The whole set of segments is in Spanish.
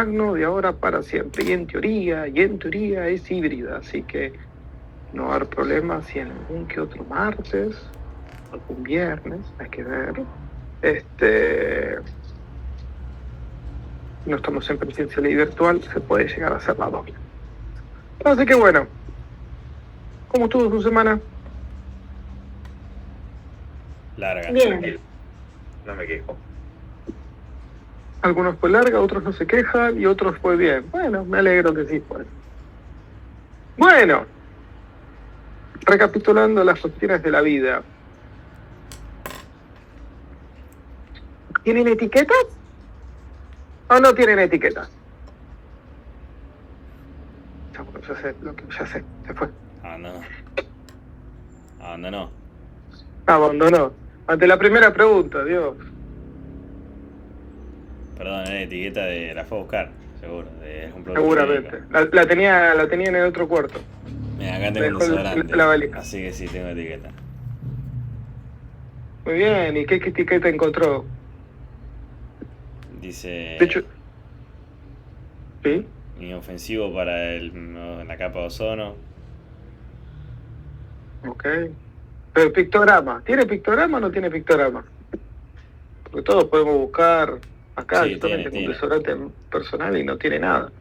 magno de ahora para siempre. Y en teoría es híbrida, así que no va a haber problemas si en algún que otro martes, algún viernes, hay que ver. No estamos en presencial y virtual, se puede llegar a hacer la doble. Así que bueno, ¿cómo estuvo su semana? Larga. Bien. No me quejo. Algunos fue larga, otros no se quejan y otros fue bien. Bueno, me alegro que sí fue. Bueno, recapitulando las cuestiones de la vida. ¿Tienen etiquetas o no tienen etiquetas? Ya sé, se fue. Abandonó. Abandonó. Ante la primera pregunta, Dios. Perdón, etiqueta la fue a buscar, seguro. Es un producto Seguramente. médico. La tenía en el otro cuarto. Mira, acá tengo un Dejó desodorante. la valija. Así que sí, tengo etiqueta. Muy bien, ¿y qué etiqueta encontró? Dice. De hecho, ¿sí? Inofensivo para la capa de ozono. Ok. Pero pictograma. ¿Tiene pictograma o no tiene pictograma? Porque todos podemos buscar acá. Sí, Yo también tengo un desodorante personal y no tiene nada.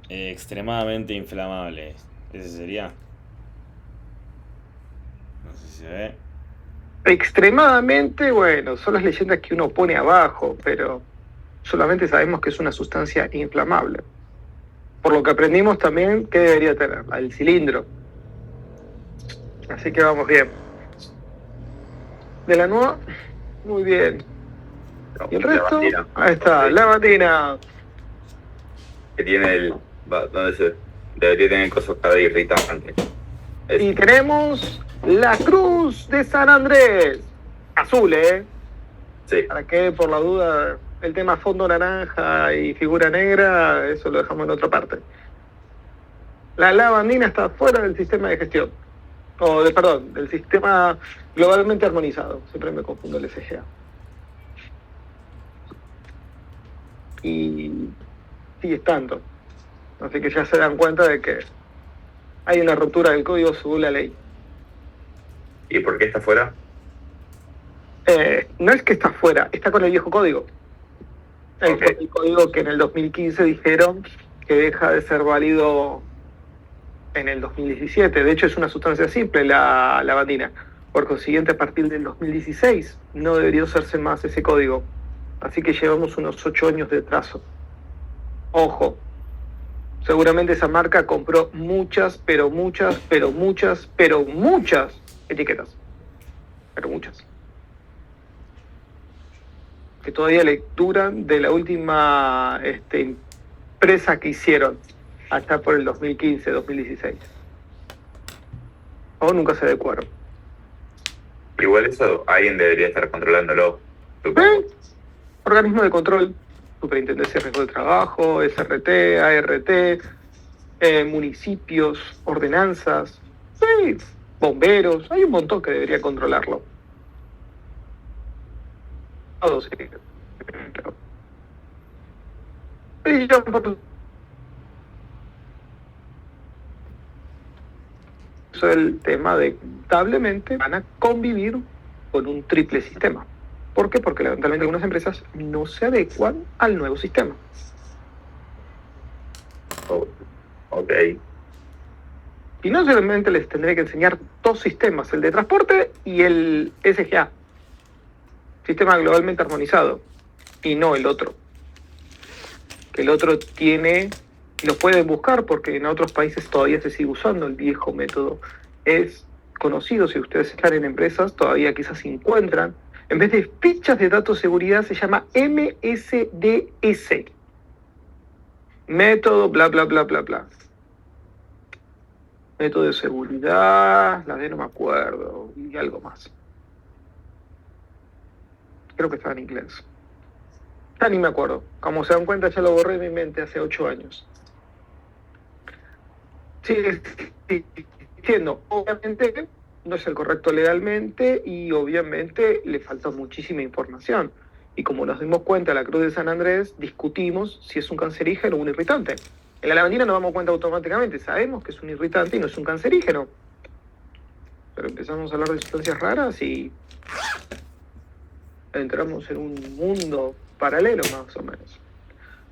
Extremadamente inflamable. ¿Ese sería? No sé si se ve. Extremadamente, bueno, son las leyendas que uno pone abajo, pero solamente sabemos que es una sustancia inflamable. Por lo que aprendimos también, ¿qué debería tener? El cilindro. Así que vamos bien. De la nueva, muy bien. No, ¿Y el resto? lavandina. Ahí está, lavandina. Que tiene ¿dónde se? Debería tener cosas cada irritante. Y tenemos la Cruz de San Andrés. Azul, ¿eh? Sí. Para que, por la duda, el tema fondo naranja y figura negra, eso lo dejamos en otra parte. La lavandina está fuera del sistema de gestión. Perdón, del sistema globalmente armonizado. Siempre me confundo el SGA. Y sigue estando. Así que ya se dan cuenta de que hay una ruptura del código según la ley. ¿Y por qué está fuera? No es que está fuera, está con el viejo código. El código que en el 2015 dijeron que deja de ser válido en el 2017. De hecho, es una sustancia simple, la lavandina. Por consiguiente, a partir del 2016 no debería usarse más ese código. Así que llevamos unos 8 años de atraso. Ojo, seguramente esa marca compró muchas etiquetas. Pero muchas. Que todavía lecturan de la última empresa que hicieron, hasta por el 2015, 2016. O nunca se adecuaron. Igual eso alguien debería estar controlándolo, supongo. Organismo de control, Superintendencia de Riesgo de Trabajo, SRT, ART, municipios, ordenanzas, sí, bomberos, hay un montón que debería controlarlo. Todos, sí. Y yo, eso es el tema de lamentablemente van a convivir con un triple sistema. ¿Por qué? Porque lamentablemente algunas empresas no se adecuan al nuevo sistema. Ok. Y no solamente les tendré que enseñar dos sistemas, el de transporte y el SGA, sistema globalmente armonizado, y no el otro. Que el otro tiene, lo pueden buscar porque en otros países todavía se sigue usando el viejo método. Es conocido, si ustedes están en empresas, todavía quizás se encuentran. En vez de fichas de datos de seguridad se llama MSDS. Método bla bla bla bla bla. Método de seguridad, la de no me acuerdo, y algo más. Creo que estaba en inglés. Ya ni me acuerdo. Como se dan cuenta, ya lo borré de mi mente hace 8 años. Sigue diciendo, obviamente no es el correcto legalmente y obviamente le falta muchísima información. Y como nos dimos cuenta en la Cruz de San Andrés, discutimos si es un cancerígeno o un irritante. En la lavandina nos damos cuenta automáticamente, sabemos que es un irritante y no es un cancerígeno. Pero empezamos a hablar de sustancias raras y entramos en un mundo paralelo más o menos.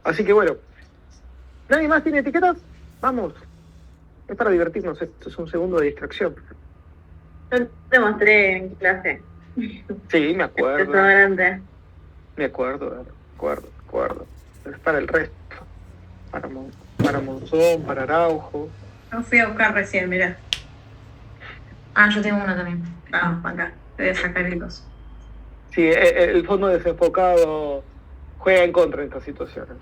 Así que bueno, ¿nadie más tiene etiquetas? Vamos, es para divertirnos, esto es un segundo de distracción. Yo te mostré en clase. Sí, me acuerdo. Desodorante. Me acuerdo. Es para el resto. Para Monzón, para Araujo. Yo fui a buscar recién, mirá. Yo tengo una también. Vamos, acá. Te voy a sacar el coso. Sí, el fondo desenfocado juega en contra de estas situaciones.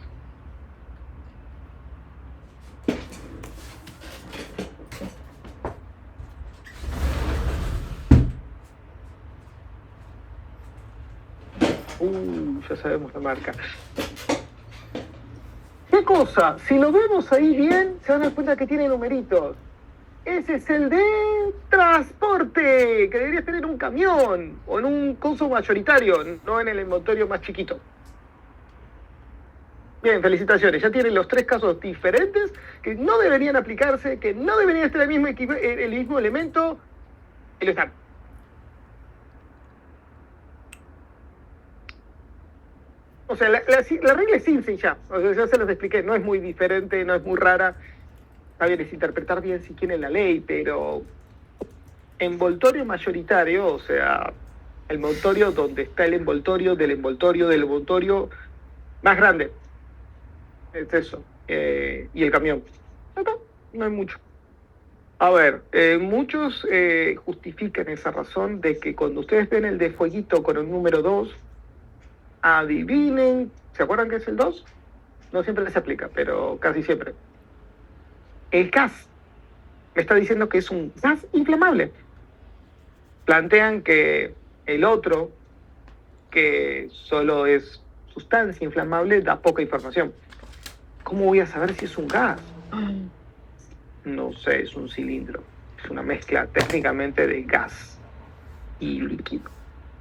Ya sabemos la marca. ¿Qué cosa? Si lo vemos ahí bien, se van a dar cuenta que tiene numeritos. Ese es el de transporte, que debería tener un camión o en un coso mayoritario, no en el envoltorio más chiquito. Bien, felicitaciones. Ya tienen los 3 casos diferentes que no deberían aplicarse, que no deberían estar el mismo elemento, y lo están. O sea, la regla es simple ya. O sea, ya se los expliqué. No es muy diferente, no es muy rara. Está bien, es interpretar bien si quieren la ley, pero envoltorio mayoritario, o sea, el envoltorio donde está el envoltorio del envoltorio más grande. Es eso. Y el camión. No hay mucho. A ver, muchos justifican esa razón de que cuando ustedes ven el de fueguito con el número 2, adivinen, ¿se acuerdan qué es el 2? No siempre les aplica, pero casi siempre. El gas me está diciendo que es un gas inflamable. Plantean que el otro, que solo es sustancia inflamable, da poca información. ¿Cómo voy a saber si es un gas? No sé, es un cilindro. Es una mezcla técnicamente de gas y líquido.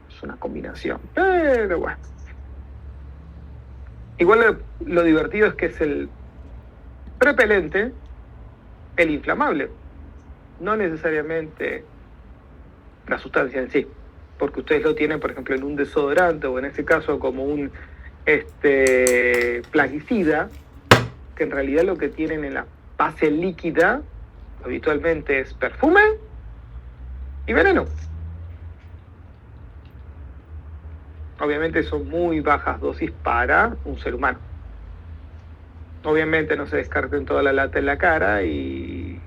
Es una combinación. Pero bueno. Igual lo divertido es que es el repelente, el inflamable. No necesariamente la sustancia en sí. Porque ustedes lo tienen, por ejemplo, en un desodorante o en este caso como un plaguicida, que en realidad lo que tienen en la base líquida habitualmente es perfume y veneno. Obviamente son muy bajas dosis para un ser humano. Obviamente no se descarten toda la lata en la cara y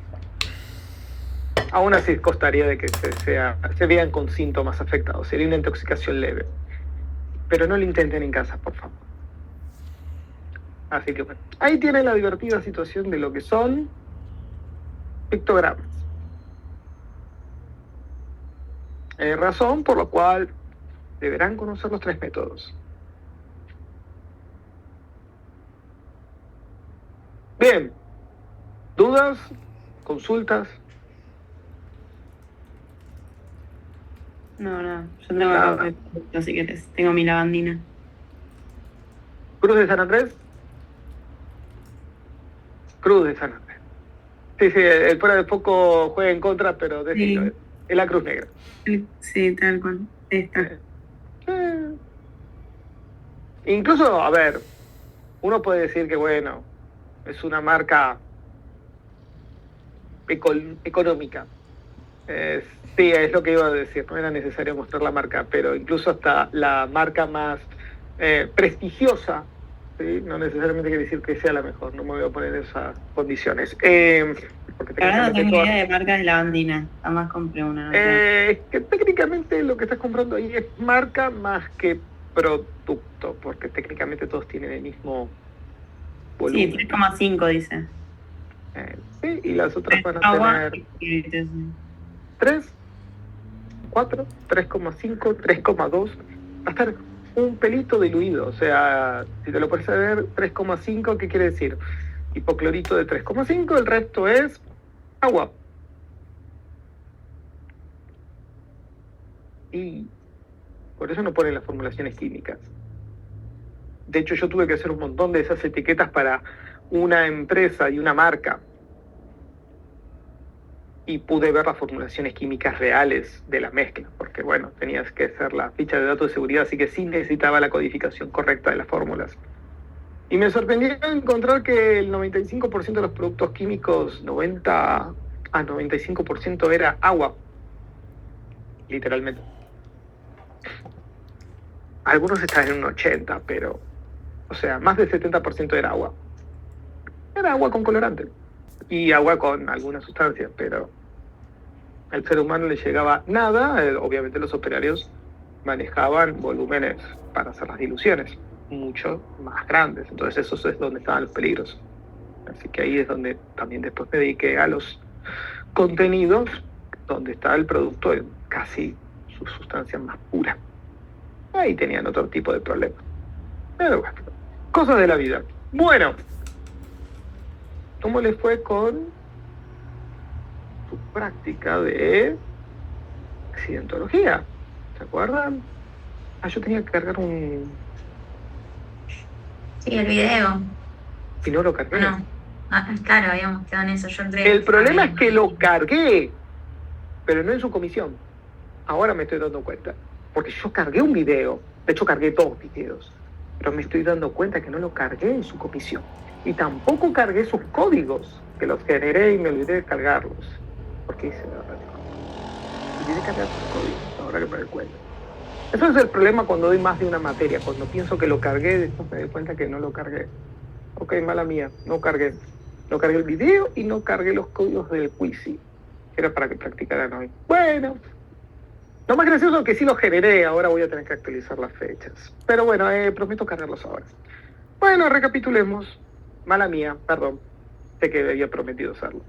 aún así costaría de que se vean con síntomas afectados. Sería una intoxicación leve. Pero no lo intenten en casa, por favor. Así que bueno, ahí tienen la divertida situación de lo que son pictogramas. Razón por la cual deberán conocer los 3 métodos. Bien, ¿dudas? ¿Consultas? No, yo tengo acá, así que tengo mi lavandina. ¿Cruz de San Andrés? Cruz de San Andrés. Sí, el fuera de foco juega en contra, pero decilo, Sí. Es la Cruz Negra. Sí, tal cual. Esta. Incluso, a ver, uno puede decir que, bueno, es una marca económica. Sí, es lo que iba a decir, no era necesario mostrar la marca, pero incluso hasta la marca más prestigiosa, ¿sí? No necesariamente quiere decir que sea la mejor, no me voy a poner en esas condiciones. Porque Ahora no tengo todas- idea de marcas de lavandina. Jamás compré una. ¿No? Es que técnicamente lo que estás comprando ahí es marca más que producto, porque técnicamente todos tienen el mismo Sí, volumen. 3,5 dice. Sí, y las otras van a Agua. tener 3, 4, 3,5, 3,2. Va a estar un pelito diluido. O sea, si te lo puedes ver, 3,5, ¿qué quiere decir? Hipoclorito de 3,5, el resto es agua. Y por eso no ponen las formulaciones químicas. De hecho, yo tuve que hacer un montón de esas etiquetas para una empresa y una marca. Y pude ver las formulaciones químicas reales de la mezcla, porque bueno, tenías que hacer la ficha de datos de seguridad, así que sí necesitaba la codificación correcta de las fórmulas. Y me sorprendió encontrar que el 95% de los productos químicos, 90 a 95% era agua, literalmente. Algunos estaban en un 80, pero, o sea, más del 70% era agua. Era agua con colorante y agua con alguna sustancia, pero al ser humano le llegaba nada. Obviamente los operarios manejaban volúmenes para hacer las diluciones mucho más grandes, entonces eso es donde estaban los peligros. Así que ahí es donde también después me dediqué a los contenidos donde está el producto en casi su sustancia más pura. Ahí tenían otro tipo de problemas, pero bueno, cosas de la vida. Bueno, ¿cómo les fue con su práctica de accidentología? ¿Se acuerdan? Yo tenía que cargar un... Sí, el video. Y no lo cargué. No. Claro, habíamos quedado en eso. Yo entré. El problema es que lo cargué, pero no en su comisión. Ahora me estoy dando cuenta. Porque yo cargué un video. De hecho, cargué 2 videos. Pero me estoy dando cuenta que no lo cargué en su comisión. Y tampoco cargué sus códigos, que los generé y me olvidé de cargarlos. Porque hice la radio. Olvidé de cargar sus códigos, ahora que me doy cuenta. Eso es el problema cuando doy más de una materia. Cuando pienso que lo cargué, después me doy cuenta que no lo cargué. Ok, mala mía, no cargué. No cargué el video y no cargué los códigos del Quizy. Era para que practicaran hoy. Bueno, lo más gracioso es que sí los generé. Ahora voy a tener que actualizar las fechas. Pero bueno, prometo cargarlos ahora. Bueno, recapitulemos. Mala mía, perdón. Sé que había prometido hacerlo.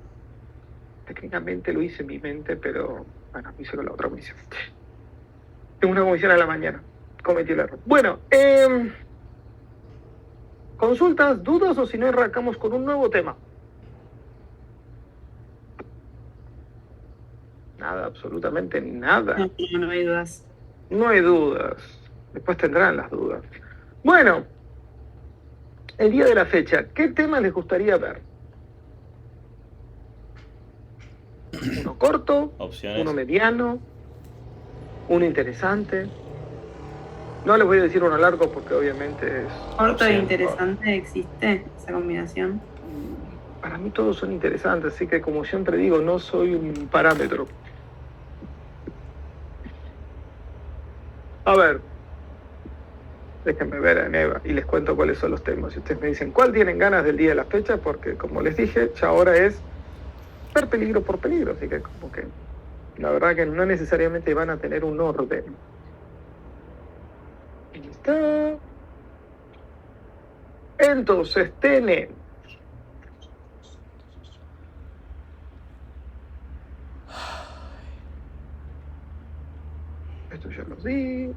Técnicamente lo hice en mi mente, pero bueno, lo hice con la otra comisión. Tengo una comisión a la mañana. Cometí el error. Bueno, consultas, dudas o si no arrancamos con un nuevo tema. Nada, absolutamente nada. No hay dudas. No hay dudas. Después tendrán las dudas. Bueno, el día de la fecha, ¿qué temas les gustaría ver? Uno corto, Opciones. uno mediano, uno interesante. No les voy a decir uno largo porque obviamente es... Corto e Opción. interesante, ¿existe esa combinación? Para mí todos son interesantes, así que como siempre digo, no soy un parámetro. A ver, déjenme ver a Neva y les cuento cuáles son los temas. Y ustedes me dicen cuál tienen ganas del día de la fecha, porque como les dije, ya ahora es ver peligro por peligro, así que como que la verdad que no necesariamente van a tener un orden. Ahí está. Entonces tenemos esto ya lo di.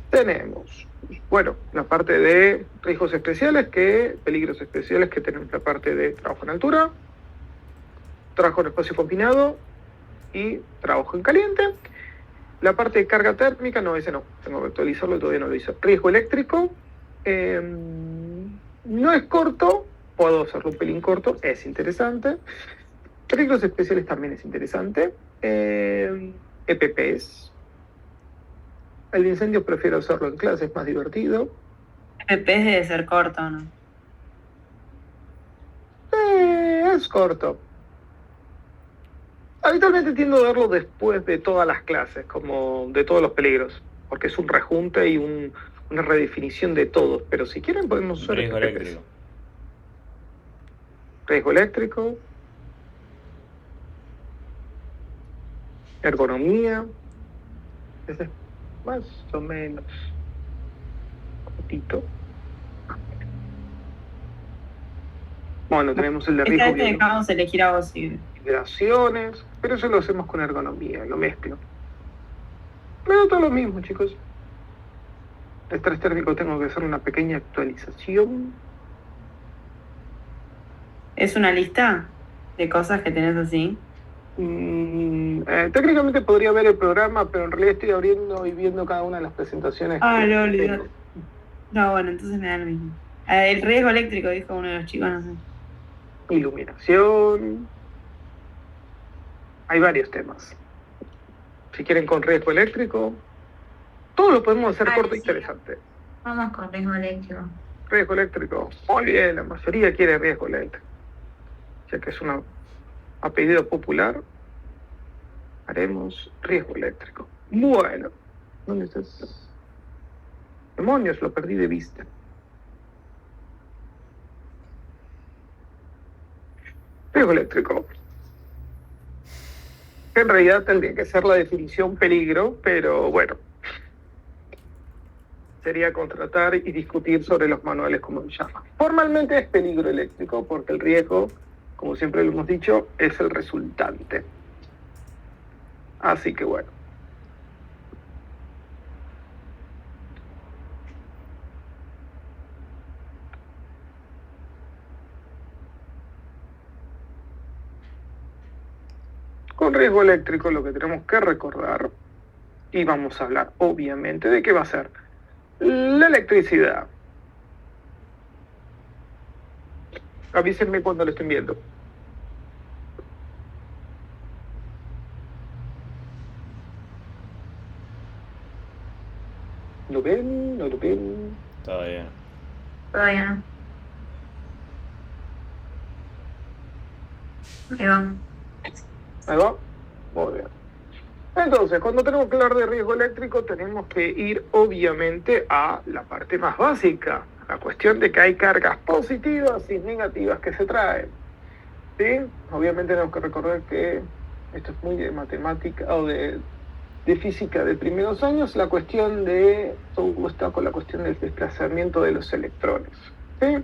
Tenemos, bueno, la parte de riesgos especiales, peligros especiales, que tenemos la parte de trabajo en altura, trabajo en espacio confinado y trabajo en caliente. La parte de carga térmica, no, ese no, tengo que actualizarlo, todavía no lo hice. Riesgo eléctrico, no es corto, puedo hacerlo un pelín corto, es interesante. Peligros especiales también es interesante. EPPs. El de incendios prefiero hacerlo en clase, es más divertido. PP debe ser corto, ¿no? Es corto. Habitualmente tiendo a verlo después de todas las clases, como de todos los peligros, porque es un rejunte y una redefinición de todos. Pero si quieren podemos usar Riesgo EPPs. eléctrico. Riesgo eléctrico. Ergonomía. Ese es más o menos cortito. Bueno, tenemos el de Esta riesgo vez te dejamos elegir a vos, sí. vibraciones, pero eso lo hacemos con ergonomía, lo mezclo. Pero todo lo mismo, chicos. Estrés térmico tengo que hacer una pequeña actualización. ¿Es una lista de cosas que tenés así? Técnicamente podría ver el programa, pero en realidad estoy abriendo y viendo cada una de las presentaciones. Ah, que lo tengo. olvidé. No, bueno, entonces me da lo mismo. El riesgo eléctrico, dijo uno de los chicos, no sé. Iluminación. Hay varios temas. Si quieren con riesgo eléctrico, todo lo podemos hacer corto e Sí. interesante. Vamos con riesgo eléctrico. Riesgo eléctrico. Muy bien, la mayoría quiere riesgo eléctrico. Ya que es un apellido popular, haremos riesgo eléctrico. Bueno, ¿dónde estás? Demonios, lo perdí de vista. Riesgo eléctrico. En realidad tendría que ser la definición peligro, pero bueno. Sería contratar y discutir sobre los manuales, como se llama. Formalmente es peligro eléctrico, porque el riesgo, como siempre lo hemos dicho, es el resultante. Así que bueno. Con riesgo eléctrico lo que tenemos que recordar, y vamos a hablar obviamente de qué va a ser la electricidad. Avísenme cuando lo estén viendo. ¿Lo ven? ¿No lo ven? Todavía no. Todavía no. Ahí vamos. Ahí va. Muy bien. Entonces, cuando tenemos que hablar de riesgo eléctrico, tenemos que ir obviamente a la parte más básica, la cuestión de que hay cargas positivas y negativas que se traen. ¿Sí? Obviamente tenemos que recordar que esto es muy de matemática o de física de primeros años, la cuestión de, todo está con la cuestión del desplazamiento de los electrones. ¿Sí?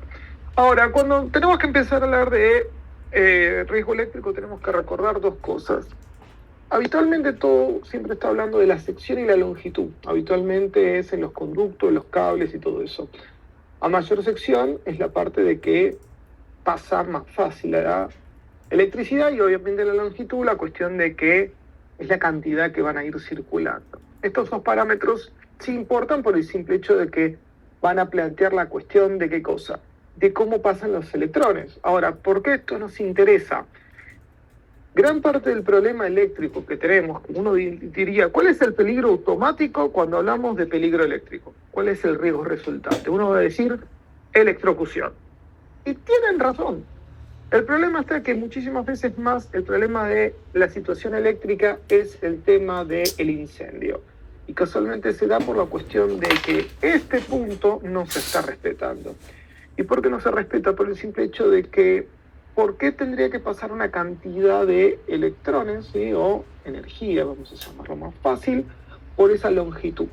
Ahora, cuando tenemos que empezar a hablar de riesgo eléctrico, tenemos que recordar dos cosas. Habitualmente todo siempre está hablando de la sección y la longitud. Habitualmente es en los conductos, los cables y todo eso. A mayor sección es la parte de que pasa más fácil la electricidad, y obviamente la longitud, la cuestión de que es la cantidad que van a ir circulando. Estos dos parámetros sí importan por el simple hecho de que van a plantear la cuestión de qué cosa, de cómo pasan los electrones. Ahora, ¿por qué esto nos interesa? Gran parte del problema eléctrico que tenemos, uno diría, ¿cuál es el peligro automático cuando hablamos de peligro eléctrico? ¿Cuál es el riesgo resultante? Uno va a decir electrocución. Y tienen razón. El problema está que muchísimas veces más el problema de la situación eléctrica es el tema del incendio. Y casualmente se da por la cuestión de que este punto no se está respetando. ¿Y por qué no se respeta? Por el simple hecho de que ¿por qué tendría que pasar una cantidad de electrones, ¿sí? O energía, vamos a llamarlo más fácil, por esa longitud?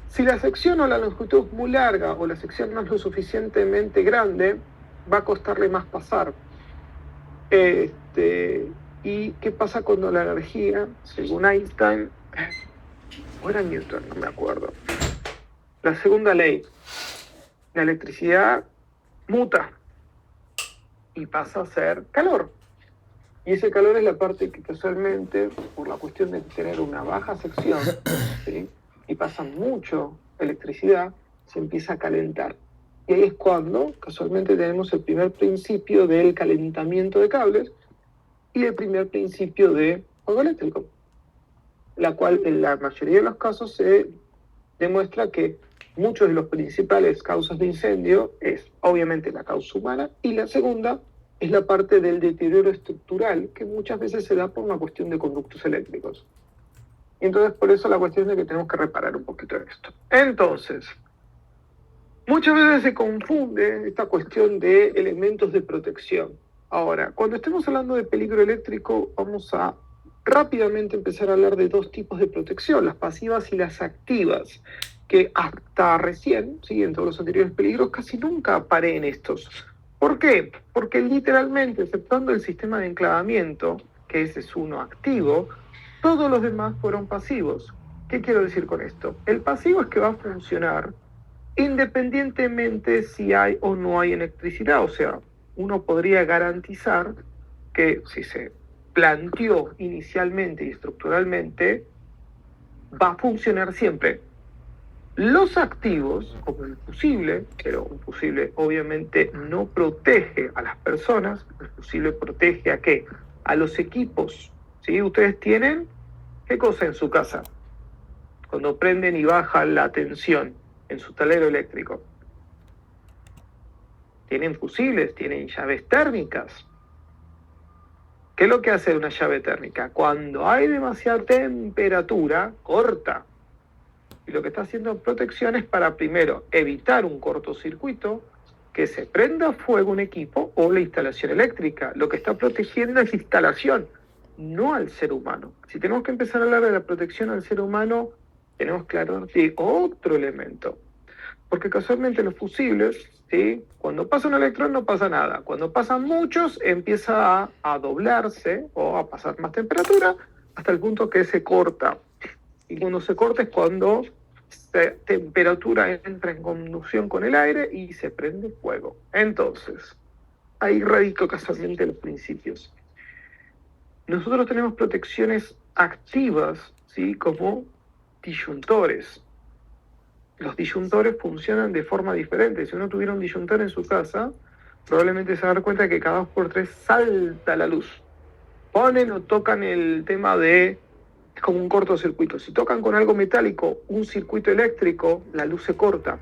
Si la sección o la longitud es muy larga o la sección no es lo suficientemente grande, va a costarle más pasar. ¿Y qué pasa cuando la energía, según Einstein, o era Newton, no me acuerdo, la segunda ley, la electricidad muta y pasa a ser calor? Y ese calor es la parte que casualmente, por la cuestión de tener una baja sección, ¿sí? Y pasa mucho electricidad, se empieza a calentar. Y ahí es cuando casualmente tenemos el primer principio del calentamiento de cables y el primer principio de fuego eléctrico, la cual en la mayoría de los casos se demuestra que muchos de los principales causas de incendio es obviamente la causa humana, y la segunda es la parte del deterioro estructural, que muchas veces se da por una cuestión de conductos eléctricos. Y entonces por eso la cuestión es que tenemos que reparar un poquito de esto. Entonces, muchas veces se confunde esta cuestión de elementos de protección. Ahora, cuando estemos hablando de peligro eléctrico, vamos a rápidamente empezar a hablar de dos tipos de protección, las pasivas y las activas, que hasta recién, ¿sí? En todos los anteriores peligros, casi nunca paré en estos. ¿Por qué? Porque literalmente, exceptuando el sistema de enclavamiento, que ese es uno activo, todos los demás fueron pasivos. ¿Qué quiero decir con esto? El pasivo es que va a funcionar independientemente si hay o no hay electricidad. O sea, uno podría garantizar que si se planteó inicialmente y estructuralmente va a funcionar siempre. Los activos, como el fusible, pero un fusible obviamente no protege a las personas, el fusible protege ¿a qué? A los equipos, ¿sí? Ustedes tienen, ¿qué cosa en su casa? Cuando prenden y bajan la tensión en su tablero eléctrico. Tienen fusibles, tienen llaves térmicas. ¿Qué es lo que hace una llave térmica? Cuando hay demasiada temperatura, corta. Y lo que está haciendo protección es para, primero, evitar un cortocircuito, que se prenda fuego un equipo o la instalación eléctrica. Lo que está protegiendo es la instalación, no al ser humano. Si tenemos que empezar a hablar de la protección al ser humano, tenemos que hablar de otro elemento. Porque casualmente los fusibles, ¿sí? Cuando pasa un electrón no pasa nada. Cuando pasan muchos empieza a doblarse o a pasar más temperatura hasta el punto que se corta. Y cuando se corta es cuando la temperatura entra en conducción con el aire y se prende fuego. Entonces, ahí radica casualmente los principios. Nosotros tenemos protecciones activas, ¿sí? Como disyuntores. Los disyuntores funcionan de forma diferente. Si uno tuviera un disyuntor en su casa, probablemente se va a dar cuenta que cada 2x3 salta la luz. Ponen o tocan el tema de... Es como un cortocircuito. Si tocan con algo metálico, un circuito eléctrico, la luz se corta.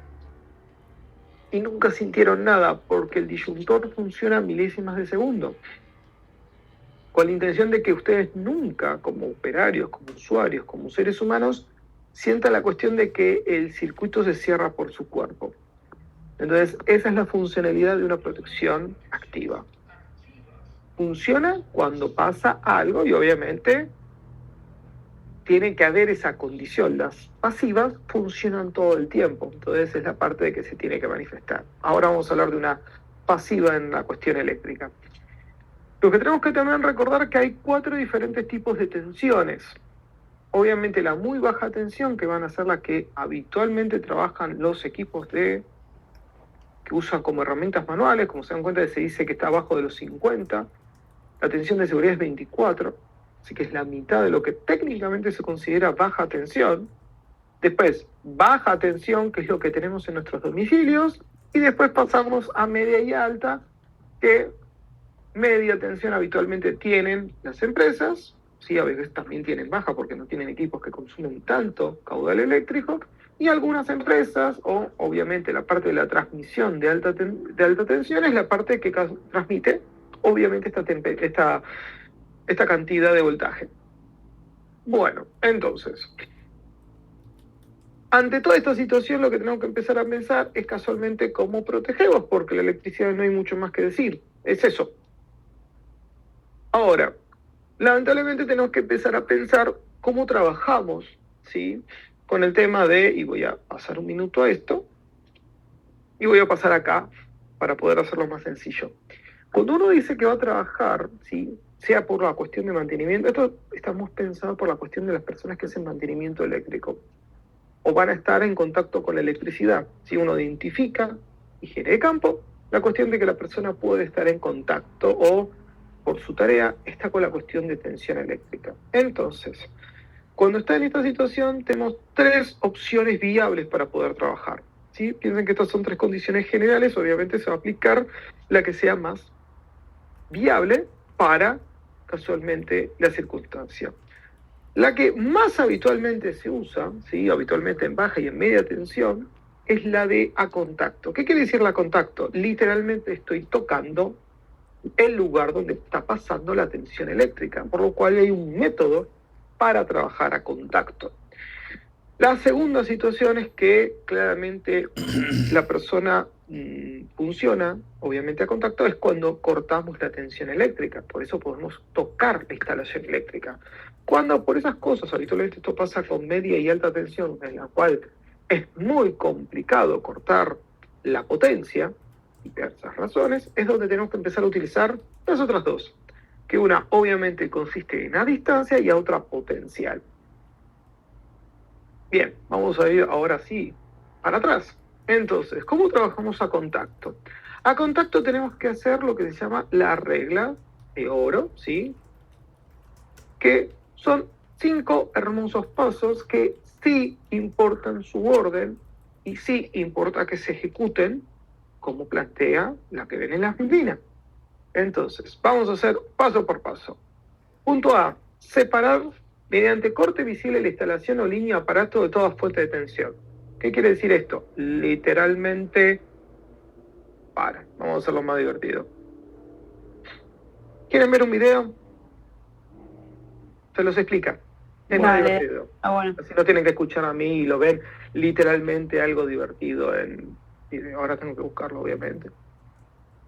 Y nunca sintieron nada porque el disyuntor funciona a milésimas de segundo. Con la intención de que ustedes nunca, como operarios, como usuarios, como seres humanos, sientan la cuestión de que el circuito se cierra por su cuerpo. Entonces, esa es la funcionalidad de una protección activa. Funciona cuando pasa algo y obviamente tiene que haber esa condición. Las pasivas funcionan todo el tiempo, entonces es la parte de que se tiene que manifestar. Ahora vamos a hablar de una pasiva en la cuestión eléctrica. Lo que tenemos que también recordar que hay 4 diferentes tipos de tensiones. Obviamente la muy baja tensión, que van a ser las que habitualmente trabajan los equipos que usan como herramientas manuales, como se dan cuenta se dice que está abajo de los 50. La tensión de seguridad es 24. Así que es la mitad de lo que técnicamente se considera baja tensión. Después, baja tensión, que es lo que tenemos en nuestros domicilios. Y después pasamos a media y alta, que media tensión habitualmente tienen las empresas. Sí, a veces también tienen baja porque no tienen equipos que consumen tanto caudal eléctrico. Y algunas empresas, o obviamente la parte de la transmisión de alta tensión, es la parte que transmite, obviamente, esta cantidad de voltaje. Bueno, entonces, ante toda esta situación lo que tenemos que empezar a pensar es casualmente cómo protegemos, porque la electricidad no hay mucho más que decir, es eso. Ahora, lamentablemente tenemos que empezar a pensar cómo trabajamos, ¿sí? Con el tema de, y voy a pasar un minuto a esto, y voy a pasar acá para poder hacerlo más sencillo. Cuando uno dice que va a trabajar, ¿sí? Sea por la cuestión de mantenimiento, esto estamos pensando por la cuestión de las personas que hacen mantenimiento eléctrico, o van a estar en contacto con la electricidad. Si uno identifica higiene de campo, la cuestión de que la persona puede estar en contacto o por su tarea está con la cuestión de tensión eléctrica. Entonces, cuando está en esta situación, tenemos 3 opciones viables para poder trabajar, ¿sí? Piensen que estas son 3 condiciones generales, obviamente se va a aplicar la que sea más viable para casualmente la circunstancia. La que más habitualmente se usa, ¿sí? Habitualmente en baja y en media tensión, es la de a contacto. ¿Qué quiere decir la a contacto? Literalmente estoy tocando el lugar donde está pasando la tensión eléctrica, por lo cual hay un método para trabajar a contacto. La segunda situación es que claramente la persona funciona, obviamente a contacto, es cuando cortamos la tensión eléctrica. Por eso podemos tocar la instalación eléctrica. Cuando por esas cosas, habitualmente esto pasa con media y alta tensión, en la cual es muy complicado cortar la potencia, y diversas razones, es donde tenemos que empezar a utilizar las otras 2. Que una obviamente consiste en a distancia y a otra potencial. Bien, vamos a ir ahora sí para atrás. Entonces, ¿cómo trabajamos a contacto? A contacto tenemos que hacer lo que se llama la regla de oro, ¿sí? que son 5 hermosos pasos que sí importan su orden y sí importa que se ejecuten como plantea la que ven en la Argentina. Entonces, vamos a hacer paso por paso. Punto A, separar mediante corte visible la instalación o línea de aparato de toda fuente de tensión. ¿Qué quiere decir esto? Literalmente, vamos a hacerlo más divertido. ¿Quieren ver un video? Se los explica. Es más Dale. divertido. Bueno. Así no tienen que escuchar a mí y lo ven literalmente algo divertido en video. Ahora tengo que buscarlo, obviamente.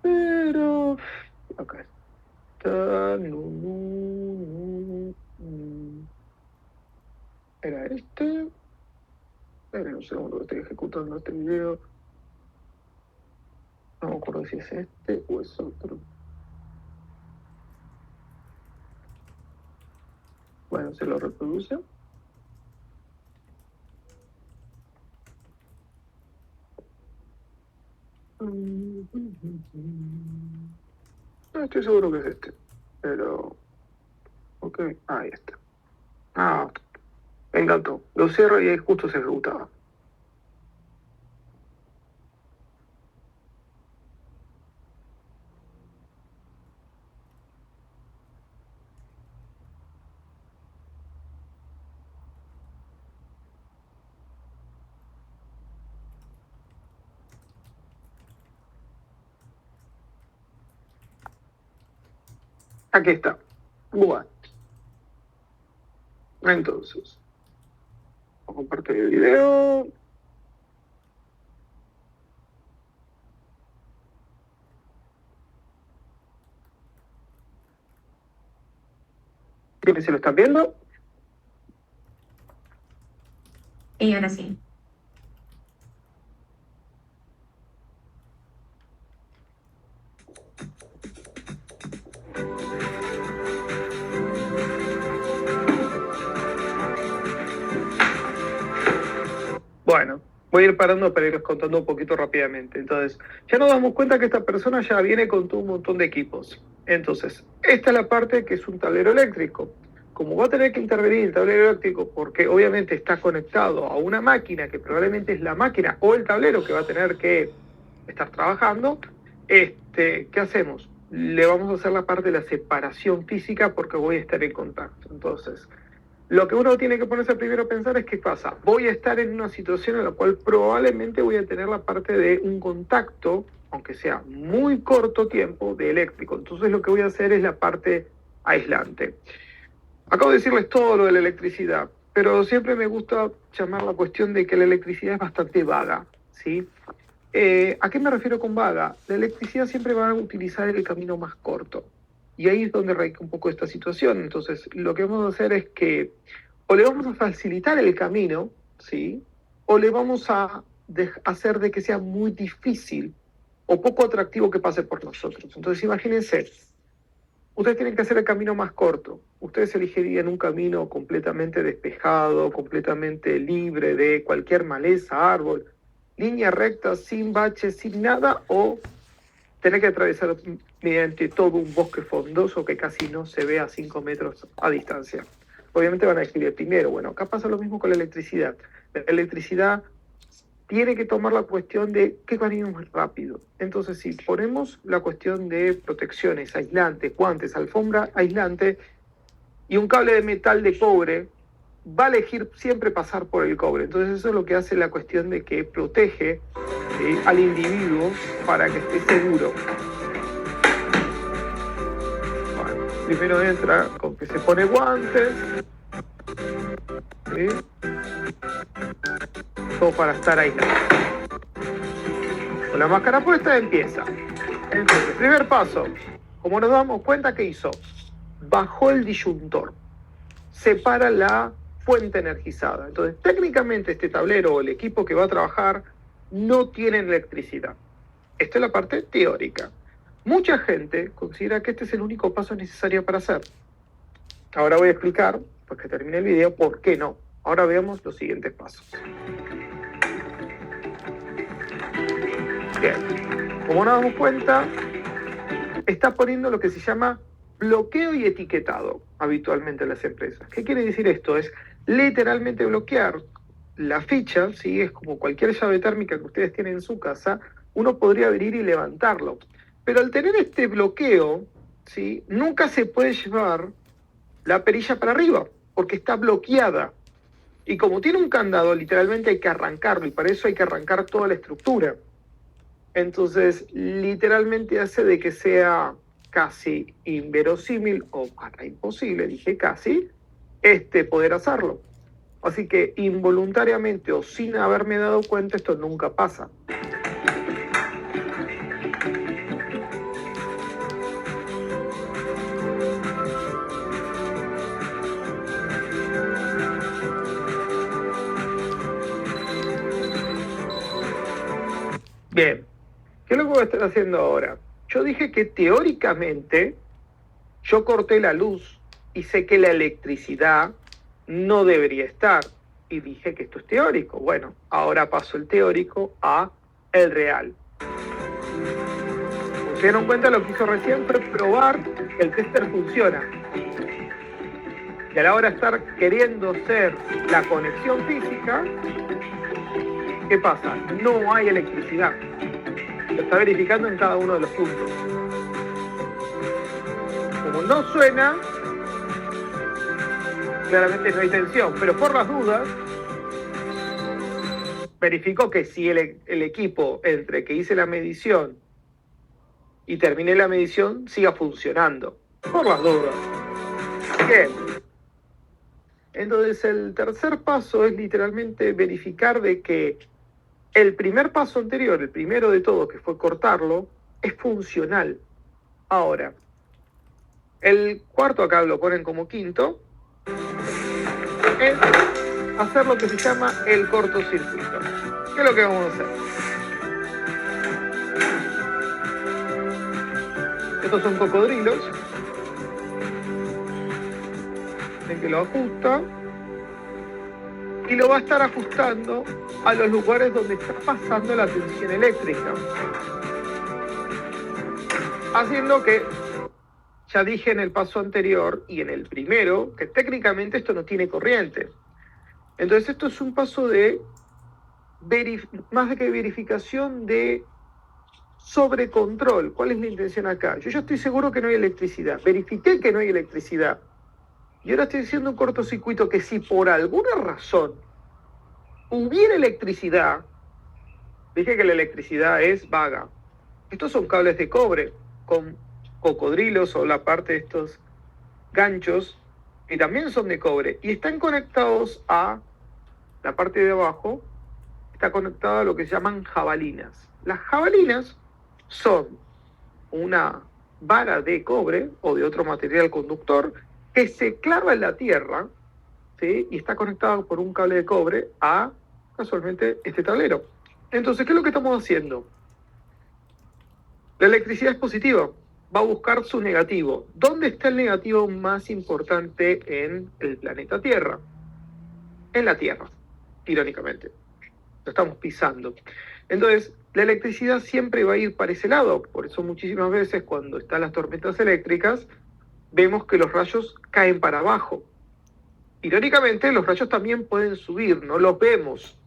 Pero... acá está. Era este. Esperen un segundo que estoy ejecutando este video. No me acuerdo si es este o es otro. Bueno, se lo reproduce. No estoy seguro que es este. Pero... ok, ahí está. Ah, me encantó. Lo cierro y ahí justo se ejecutaba. Aquí está. Bueno. Entonces, voy a compartir el video. ¿Se lo están viendo? Y ahora sí. Bueno, voy a ir parando para irles contando un poquito rápidamente. Entonces, ya nos damos cuenta que esta persona ya viene con todo un montón de equipos. Entonces, esta es la parte que es un tablero eléctrico. Como va a tener que intervenir el tablero eléctrico porque obviamente está conectado a una máquina que probablemente es la máquina o el tablero que va a tener que estar trabajando, ¿qué hacemos? Le vamos a hacer la parte de la separación física porque voy a estar en contacto. Entonces, lo que uno tiene que ponerse primero a pensar es qué pasa. Voy a estar en una situación en la cual probablemente voy a tener la parte de un contacto, aunque sea muy corto tiempo, de eléctrico. Entonces lo que voy a hacer es la parte aislante. Acabo de decirles todo lo de la electricidad, pero siempre me gusta llamar la cuestión de que la electricidad es bastante vaga, ¿sí? ¿A qué me refiero con vaga? La electricidad siempre va a utilizar el camino más corto. Y ahí es donde radica un poco esta situación. Entonces, lo que vamos a hacer es que o le vamos a facilitar el camino, ¿sí? O le vamos a hacer de que sea muy difícil o poco atractivo que pase por nosotros. Entonces, imagínense, ustedes tienen que hacer el camino más corto. Ustedes elegirían un camino completamente despejado, completamente libre de cualquier maleza, árbol, línea recta, sin baches, sin nada, o tener que atravesar mediante todo un bosque frondoso que casi no se ve a 5 metros a distancia. Obviamente van a elegir el primero. Bueno, acá pasa lo mismo con la electricidad. La electricidad tiene que tomar la cuestión de qué camino es más rápido. Entonces, si ponemos la cuestión de protecciones, aislantes, guantes, alfombra aislante y un cable de metal de cobre, va a elegir siempre pasar por el cobre. Entonces eso es lo que hace la cuestión de que protege al individuo para que esté seguro. Bueno, primero entra con que se pone guantes, ¿sí? Todo para estar aislado. Con la máscara puesta empieza. Entonces, primer paso, como nos damos cuenta, ¿qué hizo? Bajó el disyuntor, separa la fuente energizada. Entonces, técnicamente este tablero o el equipo que va a trabajar no tiene electricidad. Esta es la parte teórica. Mucha gente considera que este es el único paso necesario para hacer. Ahora voy a explicar, pues que termine el video, por qué no. Ahora veamos los siguientes pasos. Bien, como nos damos cuenta, está poniendo lo que se llama bloqueo y etiquetado habitualmente en las empresas. ¿Qué quiere decir esto? Es literalmente bloquear la ficha, ¿sí? Es como cualquier llave térmica que ustedes tienen en su casa, uno podría venir y levantarlo. Pero al tener este bloqueo, ¿sí? Nunca se puede llevar la perilla para arriba, porque está bloqueada. Y como tiene un candado, literalmente hay que arrancarlo, y para eso hay que arrancar toda la estructura. Entonces, literalmente hace de que sea casi inverosímil, o para imposible, dije casi, poder hacerlo. Así que involuntariamente o sin haberme dado cuenta, esto nunca pasa. Bien, ¿qué es lo que voy a estar haciendo ahora? Yo dije que teóricamente yo corté la luz y sé que la electricidad no debería estar. Y dije que esto es teórico. Bueno, ahora paso el teórico a el real. ¿Se dieron cuenta? Lo que hizo recién fue probar que el tester funciona. Y a la hora de estar queriendo ser la conexión física, ¿qué pasa? No hay electricidad. Lo está verificando en cada uno de los puntos. Como no suena, claramente no hay tensión, pero por las dudas, verificó que si el equipo entre que hice la medición y terminé la medición siga funcionando. Por las dudas. Bien. Entonces el tercer paso es literalmente verificar de que el primer paso anterior, el primero de todo, que fue cortarlo, es funcional. Ahora, el cuarto acá lo ponen como quinto, es hacer lo que se llama el cortocircuito. ¿Qué es lo que vamos a hacer? Estos son cocodrilos. En que lo ajusta y lo va a estar ajustando a los lugares donde está pasando la tensión eléctrica, haciendo que, ya dije en el paso anterior y en el primero, que técnicamente esto no tiene corriente. Entonces esto es un paso de más de que verificación, de sobrecontrol. ¿Cuál es la intención acá? Yo ya estoy seguro que no hay electricidad, verifiqué que no hay electricidad. Y ahora estoy haciendo un cortocircuito que si por alguna razón hubiera electricidad, dije que la electricidad es vaga. Estos son cables de cobre con cocodrilos o la parte de estos ganchos que también son de cobre y están conectados a la parte de abajo, está conectada a lo que se llaman jabalinas. Las jabalinas son una vara de cobre o de otro material conductor que se clava en la tierra, ¿sí? Y está conectado por un cable de cobre a, casualmente, este tablero. Entonces, ¿qué es lo que estamos haciendo? La electricidad es positiva, va a buscar su negativo. ¿Dónde está el negativo más importante en el planeta Tierra? En la Tierra, irónicamente. Lo estamos pisando. Entonces, la electricidad siempre va a ir para ese lado. Por eso muchísimas veces cuando están las tormentas eléctricas, vemos que los rayos caen para abajo. Irónicamente, los rayos también pueden subir, no los vemos.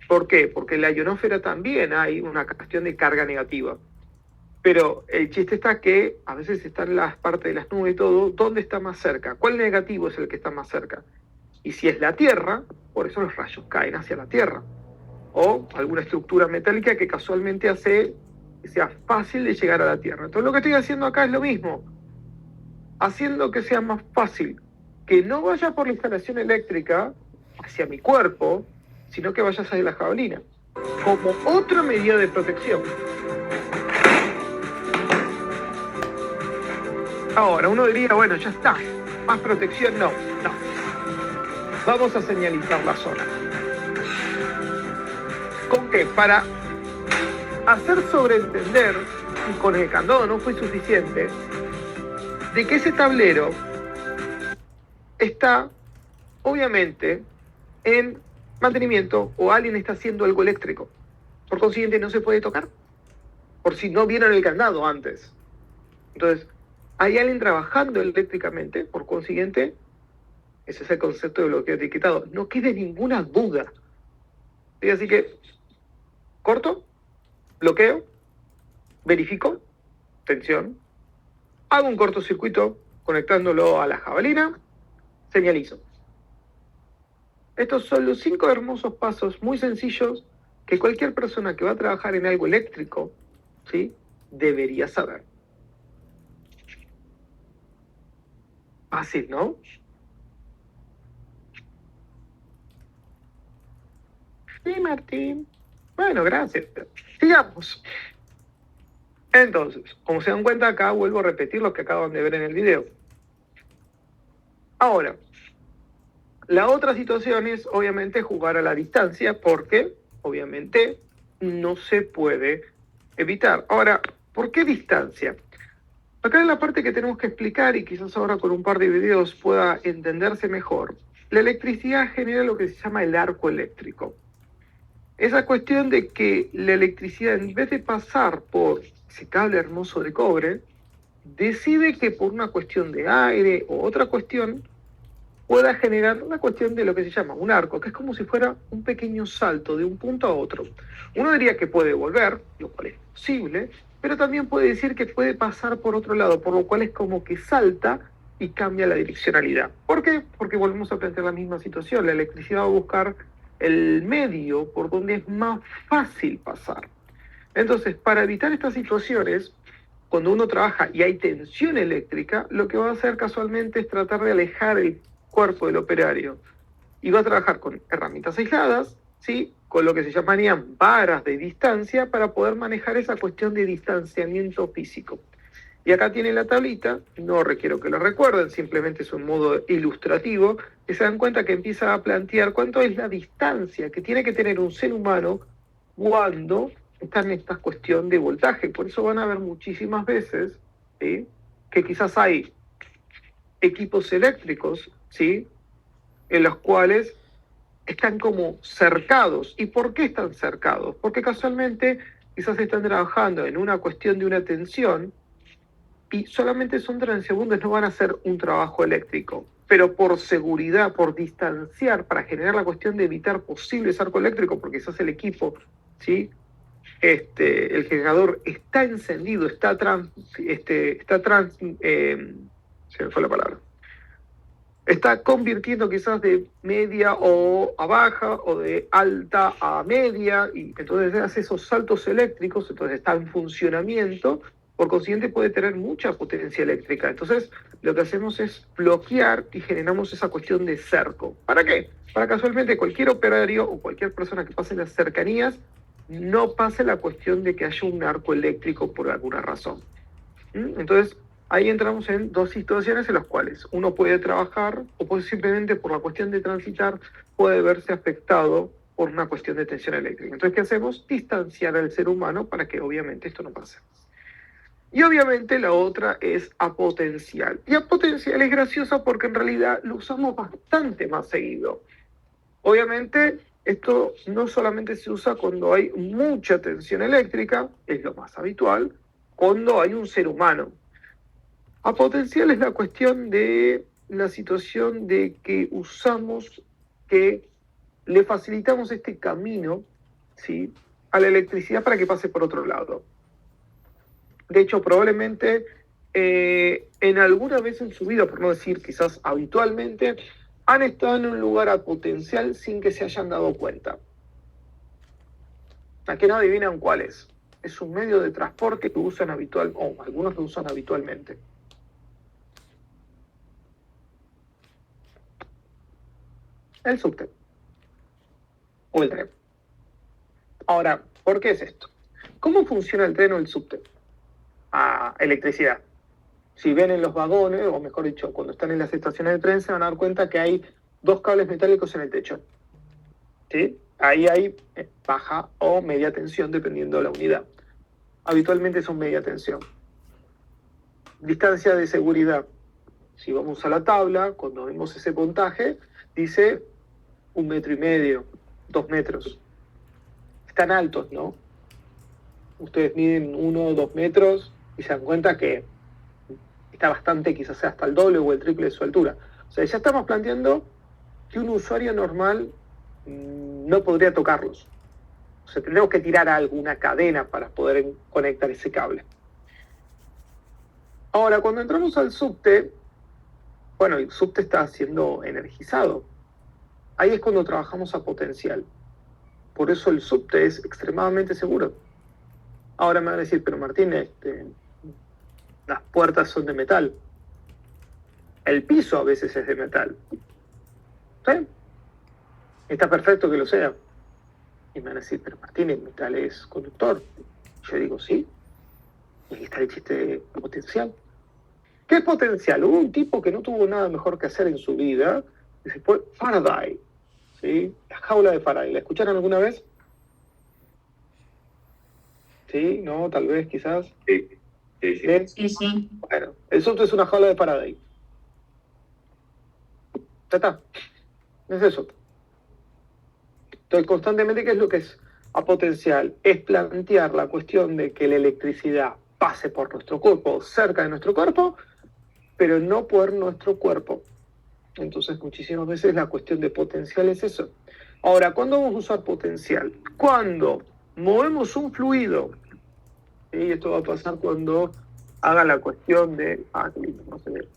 ¿Por qué? Porque en la ionosfera también hay una cuestión de carga negativa. Pero el chiste está que a veces están las partes de las nubes y todo, ¿dónde está más cerca? ¿Cuál negativo es el que está más cerca? Y si es la Tierra, por eso los rayos caen hacia la Tierra. O alguna estructura metálica que casualmente hace que sea fácil de llegar a la Tierra. Entonces lo que estoy haciendo acá es lo mismo. Haciendo que sea más fácil, que no vaya por la instalación eléctrica hacia mi cuerpo, sino que vaya hacia la jabalina, como otra medida de protección. Ahora, uno diría, bueno, ya está, más protección, no. Vamos a señalizar la zona. ¿Con qué? Para hacer sobreentender, y con el candado no fue suficiente, de que ese tablero está, obviamente, en mantenimiento o alguien está haciendo algo eléctrico. Por consiguiente, no se puede tocar. Por si no vieron el candado antes. Entonces, hay alguien trabajando eléctricamente, por consiguiente, ese es el concepto de bloqueo etiquetado. No quede ninguna duda. ¿Sí? Así que, corto, bloqueo, verifico, tensión, hago un cortocircuito conectándolo a la jabalina, señalizo. Estos son los 5 hermosos pasos muy sencillos que cualquier persona que va a trabajar en algo eléctrico, ¿sí?, debería saber. Fácil, ¿no? Sí, Martín. Bueno, gracias. Sigamos. Entonces, como se dan cuenta, acá vuelvo a repetir lo que acaban de ver en el video. Ahora, la otra situación es, obviamente, jugar a la distancia, porque, obviamente, no se puede evitar. Ahora, ¿por qué distancia? Acá en la parte que tenemos que explicar, y quizás ahora con un par de videos pueda entenderse mejor, la electricidad genera lo que se llama el arco eléctrico. Esa cuestión de que la electricidad, en vez de pasar por ese cable hermoso de cobre, decide que por una cuestión de aire o otra cuestión, pueda generar una cuestión de lo que se llama un arco, que es como si fuera un pequeño salto de un punto a otro. Uno diría que puede volver, lo cual es posible, pero también puede decir que puede pasar por otro lado, por lo cual es como que salta y cambia la direccionalidad. ¿Por qué? Porque volvemos a plantear la misma situación. La electricidad va a buscar el medio por donde es más fácil pasar. Entonces, para evitar estas situaciones, cuando uno trabaja y hay tensión eléctrica, lo que va a hacer casualmente es tratar de alejar el cuerpo del operario. Y va a trabajar con herramientas aisladas, ¿sí?, con lo que se llamarían varas de distancia para poder manejar esa cuestión de distanciamiento físico. Y acá tienen la tablita, no requiero que lo recuerden, simplemente es un modo ilustrativo, que se dan cuenta que empieza a plantear cuánto es la distancia que tiene que tener un ser humano cuando está en esta cuestión de voltaje. Por eso van a ver muchísimas veces, ¿sí?, que quizás hay equipos eléctricos, ¿sí?, en los cuales están como cercados. ¿Y por qué están cercados? Porque casualmente quizás están trabajando en una cuestión de una tensión y solamente son transeúntes, no van a hacer un trabajo eléctrico. Pero por seguridad, por distanciar, para generar la cuestión de evitar posibles arco eléctrico, porque quizás el equipo, ¿sí?, el generador está encendido, se me fue la palabra. Está convirtiendo quizás de media o a baja o de alta a media, y entonces hace esos saltos eléctricos, entonces está en funcionamiento, por consiguiente puede tener mucha potencia eléctrica. Entonces lo que hacemos es bloquear y generamos esa cuestión de cerco. ¿Para qué? Para casualmente cualquier operario o cualquier persona que pase en las cercanías no pase la cuestión de que haya un arco eléctrico por alguna razón. Entonces, ahí entramos en 2 situaciones en las cuales uno puede trabajar o puede simplemente por la cuestión de transitar puede verse afectado por una cuestión de tensión eléctrica. Entonces, ¿qué hacemos? Distanciar al ser humano para que obviamente esto no pase. Y obviamente la otra es apotencial. Y apotencial es graciosa porque en realidad lo usamos bastante más seguido. Obviamente esto no solamente se usa cuando hay mucha tensión eléctrica, es lo más habitual, cuando hay un ser humano. Apotencial es la cuestión de la situación de que usamos, que le facilitamos este camino, ¿sí?, a la electricidad para que pase por otro lado. De hecho, probablemente en alguna vez en su vida, por no decir quizás habitualmente, han estado en un lugar apotencial sin que se hayan dado cuenta. ¿A qué no adivinan cuál es? Es un medio de transporte que usan o algunos lo usan habitualmente. El subte o el tren. Ahora, ¿por qué es esto? ¿Cómo funciona el tren o el subte? A electricidad. Si ven en los vagones, o mejor dicho, cuando están en las estaciones de tren, se van a dar cuenta que hay 2 cables metálicos en el techo. ¿Sí? Ahí hay baja o media tensión dependiendo de la unidad. Habitualmente son media tensión. Distancia de seguridad. Si vamos a la tabla, cuando vemos ese puntaje, dice 1,5 metros, 2 metros. Están altos, ¿no? Ustedes miden 1 o 2 metros y se dan cuenta que está bastante, quizás sea hasta el doble o el triple de su altura. O sea, ya estamos planteando que un usuario normal no podría tocarlos. O sea, tendremos que tirar alguna cadena para poder conectar ese cable. Ahora, cuando entramos al subte, bueno, el subte está siendo energizado. Ahí es cuando trabajamos a potencial. Por eso el subte es extremadamente seguro. Ahora me van a decir, pero Martín, las puertas son de metal. El piso a veces es de metal. ¿Sí? Está perfecto que lo sea. Y me van a decir, pero Martín, el metal es conductor. Yo digo, sí. Y ahí está el chiste de potencial. ¿Qué es potencial? Hubo un tipo que no tuvo nada mejor que hacer en su vida, que se fue Faraday. ¿Sí? La jaula de Faraday. ¿La escucharon alguna vez? ¿Sí? ¿No? Tal vez, quizás. Sí. Sí, sí. Bueno, el subte es una jaula de Faraday. Ya está. Es eso. Entonces, constantemente, ¿qué es lo que es a potencial? Es plantear la cuestión de que la electricidad pase por nuestro cuerpo, cerca de nuestro cuerpo, pero no por nuestro cuerpo. Entonces, muchísimas veces la cuestión de potencial es eso. Ahora, ¿cuándo vamos a usar potencial? Cuando movemos un fluido, y esto va a pasar cuando haga la cuestión de... no se ve.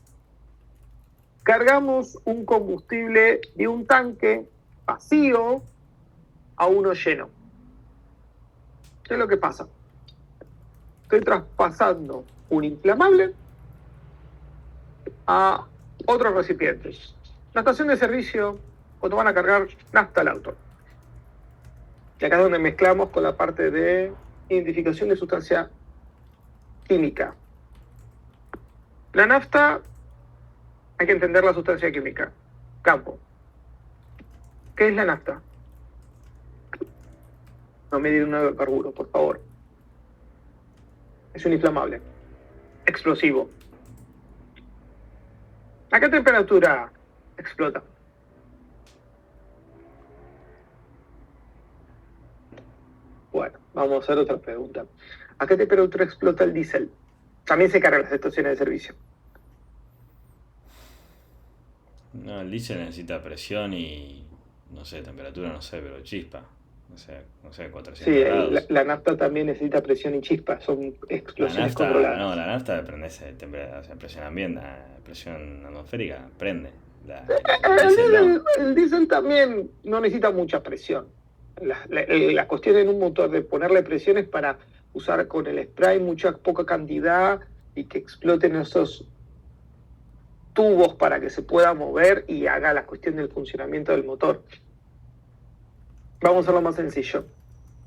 Cargamos un combustible de un tanque vacío a uno lleno. ¿Qué es lo que pasa? Estoy traspasando un inflamable a otros recipientes. La estación de servicio, cuando van a cargar nafta al auto. Y acá es donde mezclamos con la parte de identificación de sustancia química. La nafta, hay que entender la sustancia química. Campo. ¿Qué es la nafta? No medir un hidrocarburo, por favor. Es un inflamable. Explosivo. ¿A qué temperatura explota? Bueno, vamos a hacer otra pregunta. ¿A qué temperatura explota el diésel? También se cargan las estaciones de servicio. No, el diésel necesita presión y, no sé, temperatura, no sé, pero chispa. No sé, 400 Sí, grados. la nafta también necesita presión y chispa. Son explosiones controladas. No, la nafta depende de temperatura, o sea, presión ambiente, presión atmosférica, prende. El diésel también no necesita mucha presión. La cuestión en un motor de ponerle presión es para usar con el spray poca cantidad y que exploten esos tubos para que se pueda mover y haga la cuestión del funcionamiento del motor. Vamos a hacerlo más sencillo.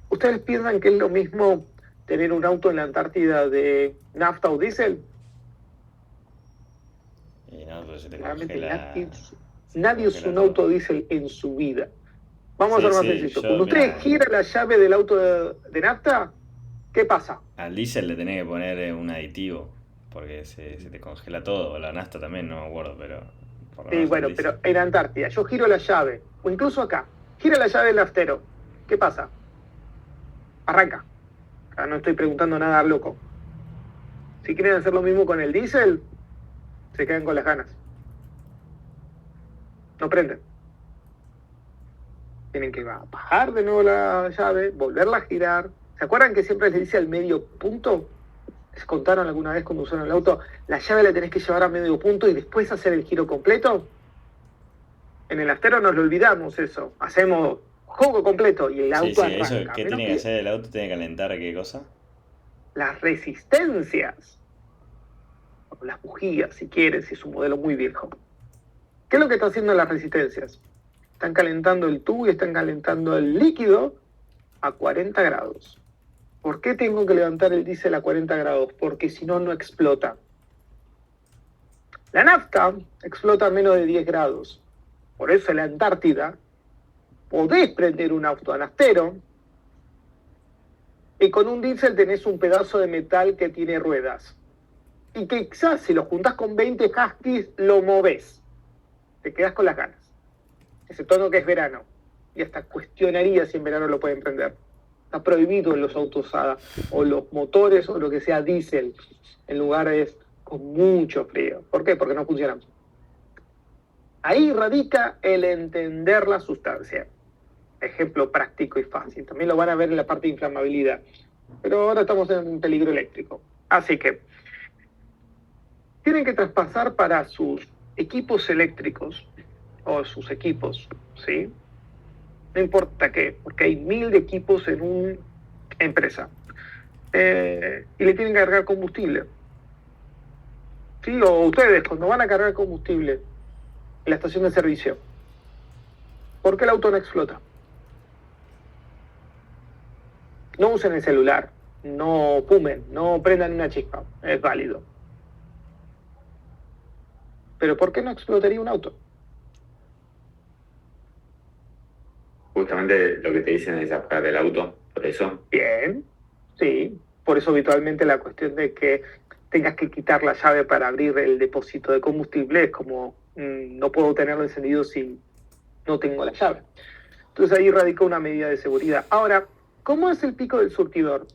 ¿Ustedes piensan que es lo mismo tener un auto en la Antártida de nafta o diésel? Y no, pero se te Claramente congela. nadie usó un auto diésel en su vida. Vamos a hacerlo más sencillo. Cuando mirá, ustedes giran la llave del auto de nafta, ¿qué pasa? al diésel le tenés que poner un aditivo, porque se te congela todo. La nafta también, no me acuerdo, pero... por lo Sí, menos bueno, al diésel. pero en Antártida, yo giro la llave, o incluso acá, gira la llave del naftero. ¿Qué pasa? Arranca. Acá no estoy preguntando nada loco. Si quieren hacer lo mismo con el diésel, se quedan con las ganas. No prenden. Tienen que bajar de nuevo la llave, volverla a girar. ¿Se acuerdan que siempre les dice al medio punto? ¿Les contaron alguna vez cuando usaron el auto? La llave la tenés que llevar a medio punto y después hacer el giro completo. En el naftero nos lo olvidamos eso. Hacemos juego completo y el auto arranca. Eso, ¿qué tiene que hacer el auto? ¿Tiene que calentar qué cosa? Las resistencias. O las bujías, si quieren, si es un modelo muy viejo. ¿Qué es lo que están haciendo las resistencias? Están calentando el tubo y están calentando el líquido a 40 grados. ¿Por qué tengo que levantar el diésel a 40 grados? Porque si no, no explota. La nafta explota a menos de 10 grados. Por eso en la Antártida podés prender un auto a naftero y con un diésel tenés un pedazo de metal que tiene ruedas. Y que quizás si lo juntás con 20 huskies lo movés. Te quedás con las ganas. Excepto no que es verano. Y hasta cuestionaría si en verano lo pueden prender. Está prohibido en los autos o los motores o lo que sea diésel en lugares con mucho frío. ¿Por qué? Porque no funcionan. Ahí radica el entender la sustancia. Ejemplo práctico y fácil. También lo van a ver en la parte de inflamabilidad. Pero ahora estamos en un peligro eléctrico. Así que tienen que traspasar para sus equipos eléctricos o sus equipos, ¿sí? No importa qué, porque hay 1000 de equipos en una empresa. Y le tienen que cargar combustible. ¿Sí? O ustedes, cuando van a cargar combustible en la estación de servicio, ¿por qué el auto no explota? No usen el celular, no fumen, no prendan una chispa, es válido. Pero ¿por qué no explotaría un auto? Justamente lo que te dicen es apagar el auto, por eso. Bien, sí. Por eso habitualmente la cuestión de que tengas que quitar la llave para abrir el depósito de combustible es como, no puedo tenerlo encendido si no tengo la llave. Entonces ahí radica una medida de seguridad. Ahora, ¿cómo es el pico del surtidor?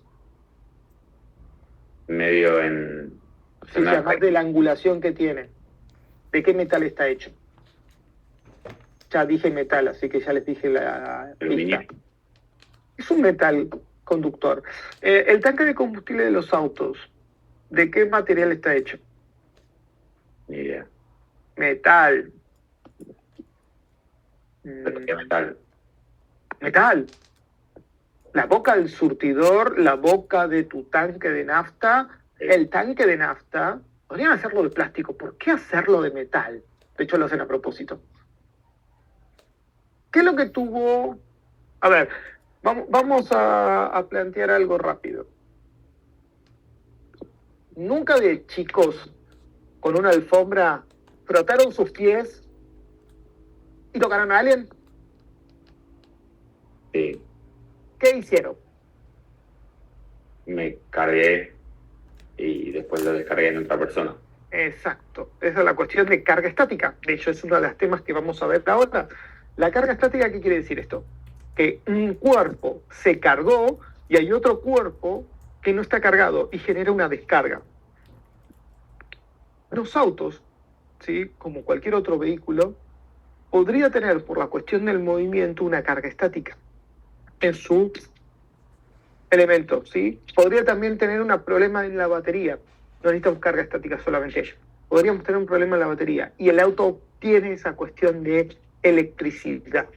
Medio en... Se llama de la angulación que tiene. ¿De qué metal está hecho? Ya dije metal, así que ya les dije la Aluminio. lista. Es un metal conductor. El tanque de combustible de los autos, ¿de qué material está hecho? Ni idea. Metal. ¿Pero qué metal? Metal. La boca del surtidor, la boca de tu tanque de nafta, el tanque de nafta, podrían hacerlo de plástico. ¿Por qué hacerlo de metal? De hecho, lo hacen a propósito. ¿Qué es lo que tuvo? A ver, vamos a plantear algo rápido. ¿Nunca de chicos con una alfombra frotaron sus pies y tocaron a alguien? Sí, ¿Qué hicieron? me cargué y después lo descargué en otra persona. Exacto, esa es la cuestión de carga estática. De hecho, es uno de los temas que vamos a ver ahora. La carga estática, ¿qué quiere decir esto? Que un cuerpo se cargó y hay otro cuerpo que no está cargado y genera una descarga. Los autos, ¿sí? Como cualquier otro vehículo, podría tener por la cuestión del movimiento una carga estática en su elemento, ¿sí? Podría también tener un problema en la batería. No necesitamos carga estática solamente ello. Podríamos tener un problema en la batería y el auto tiene esa cuestión de electricidad.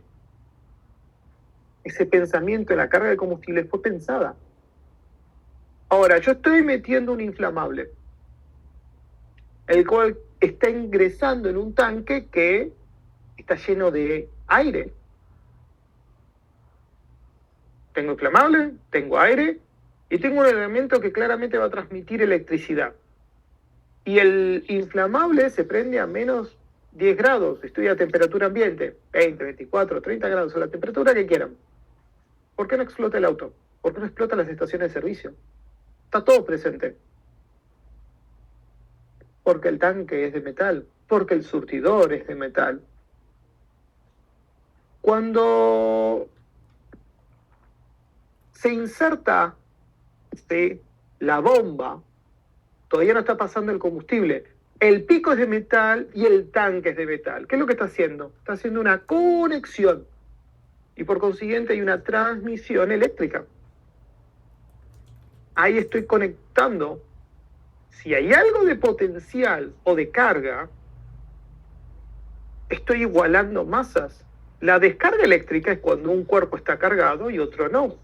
Ese pensamiento en la carga de combustible fue pensada. Ahora, yo estoy metiendo un inflamable, el cual está ingresando en un tanque que está lleno de aire. Tengo inflamable, tengo aire y tengo un elemento que claramente va a transmitir electricidad. Y el inflamable se prende a menos 10 grados, estoy a temperatura ambiente, 20, 24, 30 grados, a la temperatura que quieran. ¿Por qué no explota el auto? ¿Por qué no explotan las estaciones de servicio? Está todo presente. Porque el tanque es de metal, porque el surtidor es de metal. Cuando se inserta la bomba, todavía no está pasando el combustible. El pico es de metal y el tanque es de metal. ¿Qué es lo que está haciendo? Está haciendo una conexión y por consiguiente hay una transmisión eléctrica. Ahí estoy conectando. Si hay algo de potencial o de carga, estoy igualando masas. La descarga eléctrica es cuando un cuerpo está cargado y otro no.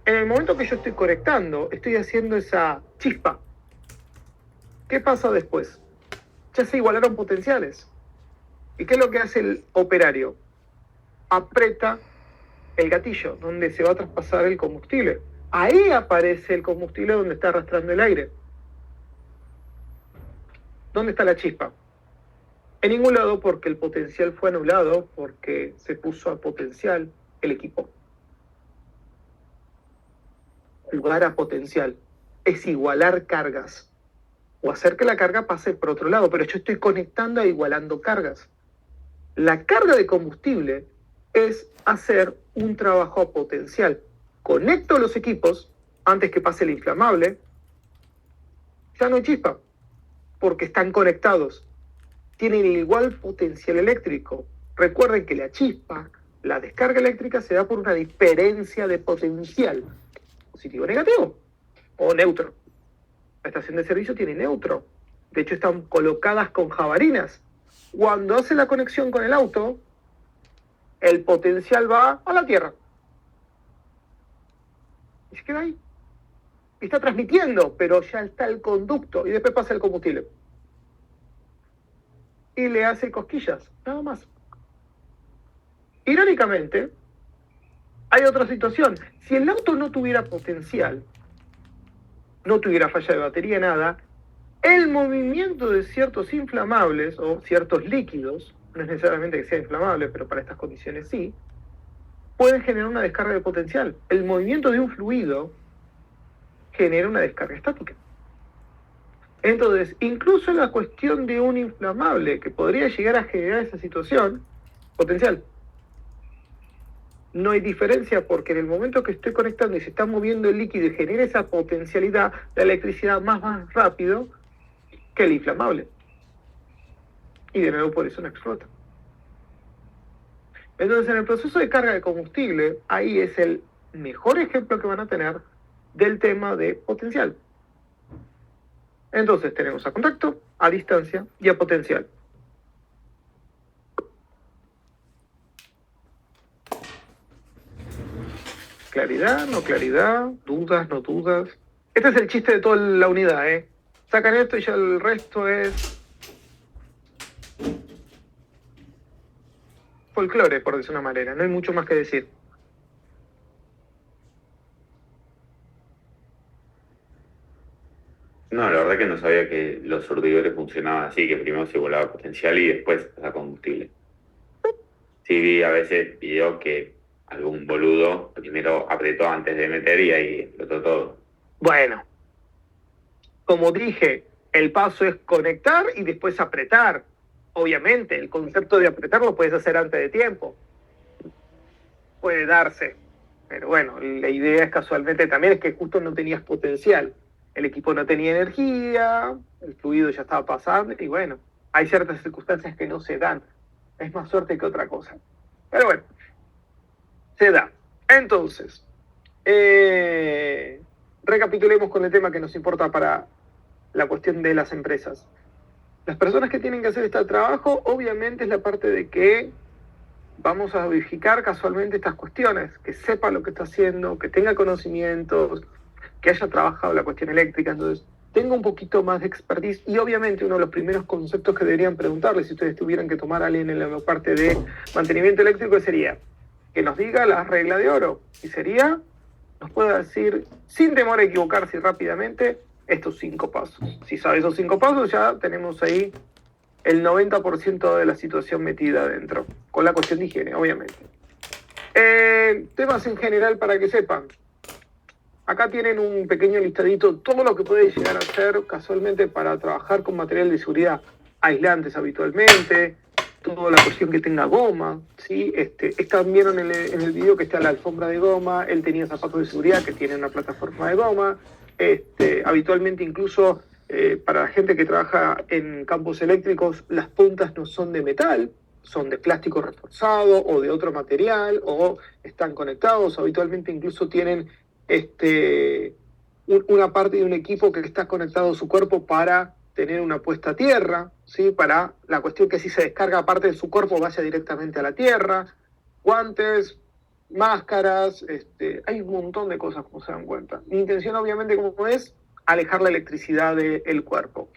En el momento que yo estoy conectando, estoy haciendo esa chispa. ¿Qué pasa después? Ya se igualaron potenciales. ¿Y qué es lo que hace el operario? Aprieta el gatillo, donde se va a traspasar el combustible. Ahí aparece el combustible donde está arrastrando el aire. ¿Dónde está la chispa? En ningún lado, porque el potencial fue anulado, porque se puso a potencial el equipo. Jugar a potencial es igualar cargas o hacer que la carga pase por otro lado, pero yo estoy conectando e igualando cargas. La carga de combustible es hacer un trabajo a potencial. Conecto los equipos antes que pase el inflamable, ya no hay chispa. porque están conectados. Tienen igual potencial eléctrico. Recuerden que la chispa, la descarga eléctrica, se da por una diferencia de potencial. Positivo o negativo. O neutro. La estación de servicio tiene neutro. De hecho, están colocadas con jabarinas. Cuando hace la conexión con el auto, el potencial va a la tierra. Y se queda ahí. Está transmitiendo, pero ya está el conducto y después pasa el combustible. Y le hace cosquillas, nada más. Irónicamente, hay otra situación. Si el auto no tuviera potencial, no tuviera falla de batería, nada, el movimiento de ciertos inflamables o ciertos líquidos, no es necesariamente que sea inflamable, pero para estas condiciones sí, pueden generar una descarga de potencial. El movimiento de un fluido genera una descarga estática. Entonces, incluso la cuestión de un inflamable que podría llegar a generar esa situación, potencial, no hay diferencia porque en el momento que estoy conectando y se está moviendo el líquido y genera esa potencialidad, la electricidad más rápido que el inflamable. Y de nuevo por eso no explota. Entonces, en el proceso de carga de combustible, ahí es el mejor ejemplo que van a tener del tema de potencial. Entonces tenemos a contacto, a distancia y a potencial. Claridad, no claridad, dudas, no dudas. Este es el chiste de toda la unidad, ¿eh? Sacan esto y ya el resto es folclore, por decir una manera. No hay mucho más que decir. No, la verdad que no sabía que los surtidores funcionaban así, que primero se volaba potencial y después a combustible. Sí vi a veces videos que algún boludo primero apretó antes de meter y ahí explotó todo. Bueno, como dije, el paso es conectar y después apretar. Obviamente, el concepto de apretar lo puedes hacer antes de tiempo. Puede darse. Pero bueno, la idea es casualmente también es que justo no tenías potencial. El equipo no tenía energía, el fluido ya estaba pasando, y bueno, hay ciertas circunstancias que no se dan. Es más suerte que otra cosa. Pero bueno, se da. Entonces, recapitulemos con el tema que nos importa para la cuestión de las empresas. Las personas que tienen que hacer este trabajo, obviamente es la parte de que vamos a verificar casualmente estas cuestiones, que sepa lo que está haciendo, que tenga conocimientos, que haya trabajado la cuestión eléctrica, entonces tenga un poquito más de expertise. Y obviamente uno de los primeros conceptos que deberían preguntarle si ustedes tuvieran que tomar a alguien en la parte de mantenimiento eléctrico sería que nos diga la regla de oro, y sería, nos pueda decir sin temor a equivocarse rápidamente estos 5 pasos. Si sabe esos 5 pasos, ya tenemos ahí el 90% de la situación metida adentro, con la cuestión de higiene, obviamente. Temas en general para que sepan. Acá tienen un pequeño listadito, todo lo que puede llegar a ser casualmente para trabajar con material de seguridad, aislantes habitualmente, toda la cuestión que tenga goma, ¿sí? Están vieron en el video que está la alfombra de goma, él tenía zapatos de seguridad que tienen una plataforma de goma, habitualmente incluso para la gente que trabaja en campos eléctricos, las puntas no son de metal, son de plástico reforzado o de otro material, o están conectados, habitualmente incluso tienen una parte de un equipo que está conectado a su cuerpo para tener una puesta a tierra, ¿sí? Para la cuestión que si se descarga parte de su cuerpo vaya directamente a la tierra, guantes, máscaras, hay un montón de cosas como se dan cuenta. Mi intención obviamente como es alejar la electricidad del cuerpo.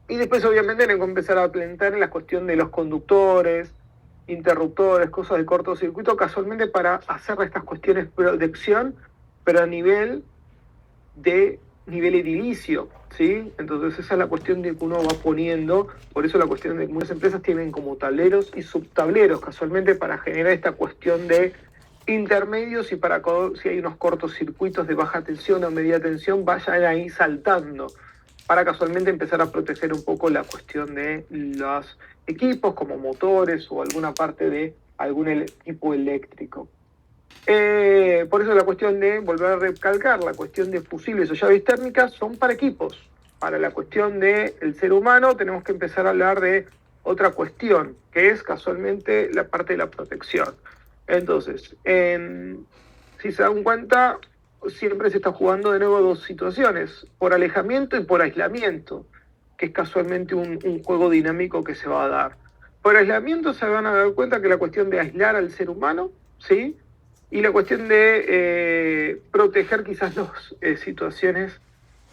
Y después obviamente tengo que empezar a plantear en la cuestión de los conductores, interruptores, cosas de cortocircuito, casualmente para hacer estas cuestiones de protección, pero a nivel edilicio, ¿sí? Entonces esa es la cuestión de que uno va poniendo, por eso la cuestión de que muchas empresas tienen como tableros y subtableros, casualmente para generar esta cuestión de intermedios y para que si hay unos cortocircuitos de baja tensión o media tensión, vayan ahí saltando, para casualmente empezar a proteger un poco la cuestión de los equipos como motores o alguna parte de algún equipo eléctrico. Por eso la cuestión de volver a recalcar, la cuestión de fusibles o llaves térmicas son para equipos, para la cuestión del ser humano, tenemos que empezar a hablar de otra cuestión, que es casualmente la parte de la protección. Entonces, si se dan cuenta, siempre se está jugando de nuevo dos situaciones, por alejamiento y por aislamiento, que es casualmente un juego dinámico que se va a dar. Por aislamiento se van a dar cuenta que la cuestión de aislar al ser humano, ¿sí? Y la cuestión de proteger quizás las situaciones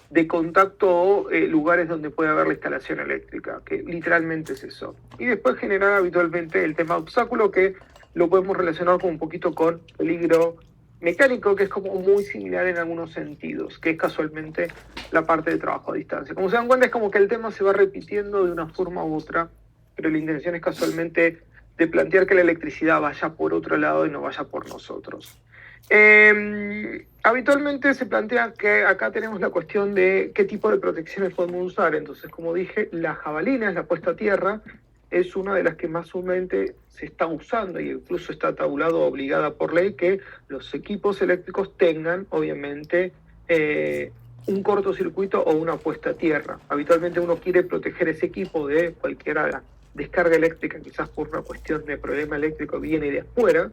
de contacto o lugares donde puede haber la instalación eléctrica, que literalmente es eso. Y después generar habitualmente el tema obstáculo, que lo podemos relacionar con un poquito con peligro mecánico, que es como muy similar en algunos sentidos, que es casualmente la parte de trabajo a distancia. Como se dan cuenta, es como que el tema se va repitiendo de una forma u otra, pero la intención es casualmente de plantear que la electricidad vaya por otro lado y no vaya por nosotros. Habitualmente se plantea que acá tenemos la cuestión de qué tipo de protecciones podemos usar. Entonces, como dije, la jabalina, la puesta a tierra, es una de las que más sumamente se está usando y incluso está tabulado obligada por ley que los equipos eléctricos tengan, obviamente, un cortocircuito o una puesta a tierra. Habitualmente uno quiere proteger ese equipo de cualquier descarga eléctrica, quizás por una cuestión de problema eléctrico viene de afuera.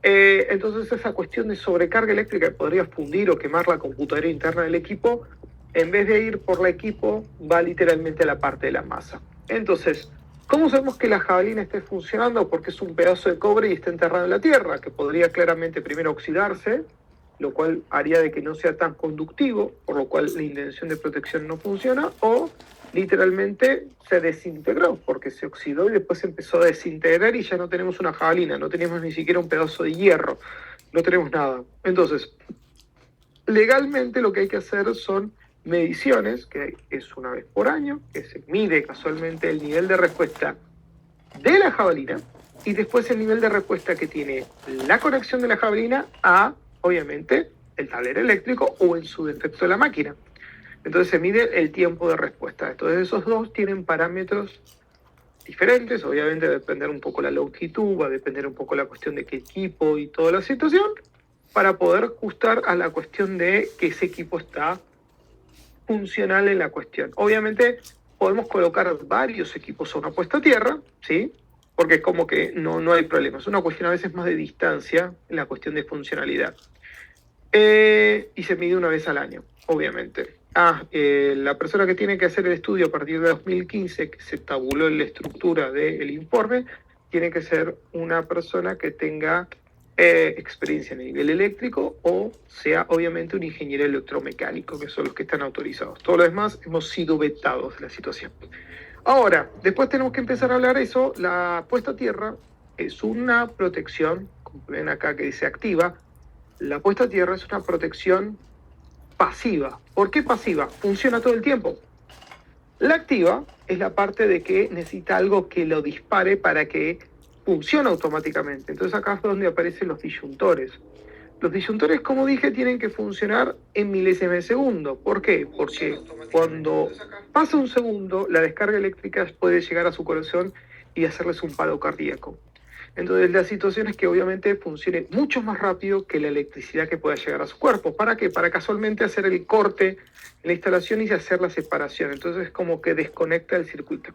Entonces esa cuestión de sobrecarga eléctrica que podría fundir o quemar la computadora interna del equipo, en vez de ir por el equipo, va literalmente a la parte de la masa. Entonces, ¿cómo sabemos que la jabalina esté funcionando? Porque es un pedazo de cobre y está enterrado en la tierra, que podría claramente primero oxidarse, lo cual haría de que no sea tan conductivo, por lo cual la intención de protección no funciona, o literalmente se desintegró, porque se oxidó y después se empezó a desintegrar y ya no tenemos una jabalina, no tenemos ni siquiera un pedazo de hierro, no tenemos nada. Entonces, legalmente lo que hay que hacer son mediciones, que es una vez por año, que se mide casualmente el nivel de respuesta de la jabalina y después el nivel de respuesta que tiene la conexión de la jabalina a, obviamente, el tablero eléctrico o en su defecto la máquina. Entonces se mide el tiempo de respuesta. Entonces esos dos tienen parámetros diferentes, obviamente va a depender un poco la longitud, va a depender un poco la cuestión de qué equipo y toda la situación, para poder ajustar a la cuestión de que ese equipo está funcional en la cuestión. Obviamente podemos colocar varios equipos a una puesta a tierra, ¿sí? Porque es como que no hay problema. Es una cuestión a veces más de distancia en la cuestión de funcionalidad. Y se mide una vez al año, obviamente. La persona que tiene que hacer el estudio a partir de 2015, que se tabuló en la estructura del informe, tiene que ser una persona que tenga experiencia en el nivel eléctrico o sea, obviamente, un ingeniero electromecánico, que son los que están autorizados. Todos los demás hemos sido vetados de la situación. Ahora, después tenemos que empezar a hablar de eso. La puesta a tierra es una protección, como ven acá que dice activa. La puesta a tierra es una protección pasiva. ¿Por qué pasiva? Funciona todo el tiempo. La activa es la parte de que necesita algo que lo dispare para que funcione automáticamente. Entonces acá es donde aparecen los disyuntores. Los disyuntores, como dije, tienen que funcionar en milésimas de segundo. ¿Por qué? Porque cuando pasa un segundo, la descarga eléctrica puede llegar a su corazón y hacerles un paro cardíaco. Entonces la situación es que obviamente funcione mucho más rápido que la electricidad que pueda llegar a su cuerpo. ¿Para qué? Para casualmente hacer el corte en la instalación y hacer la separación. Entonces es como que desconecta el circuito.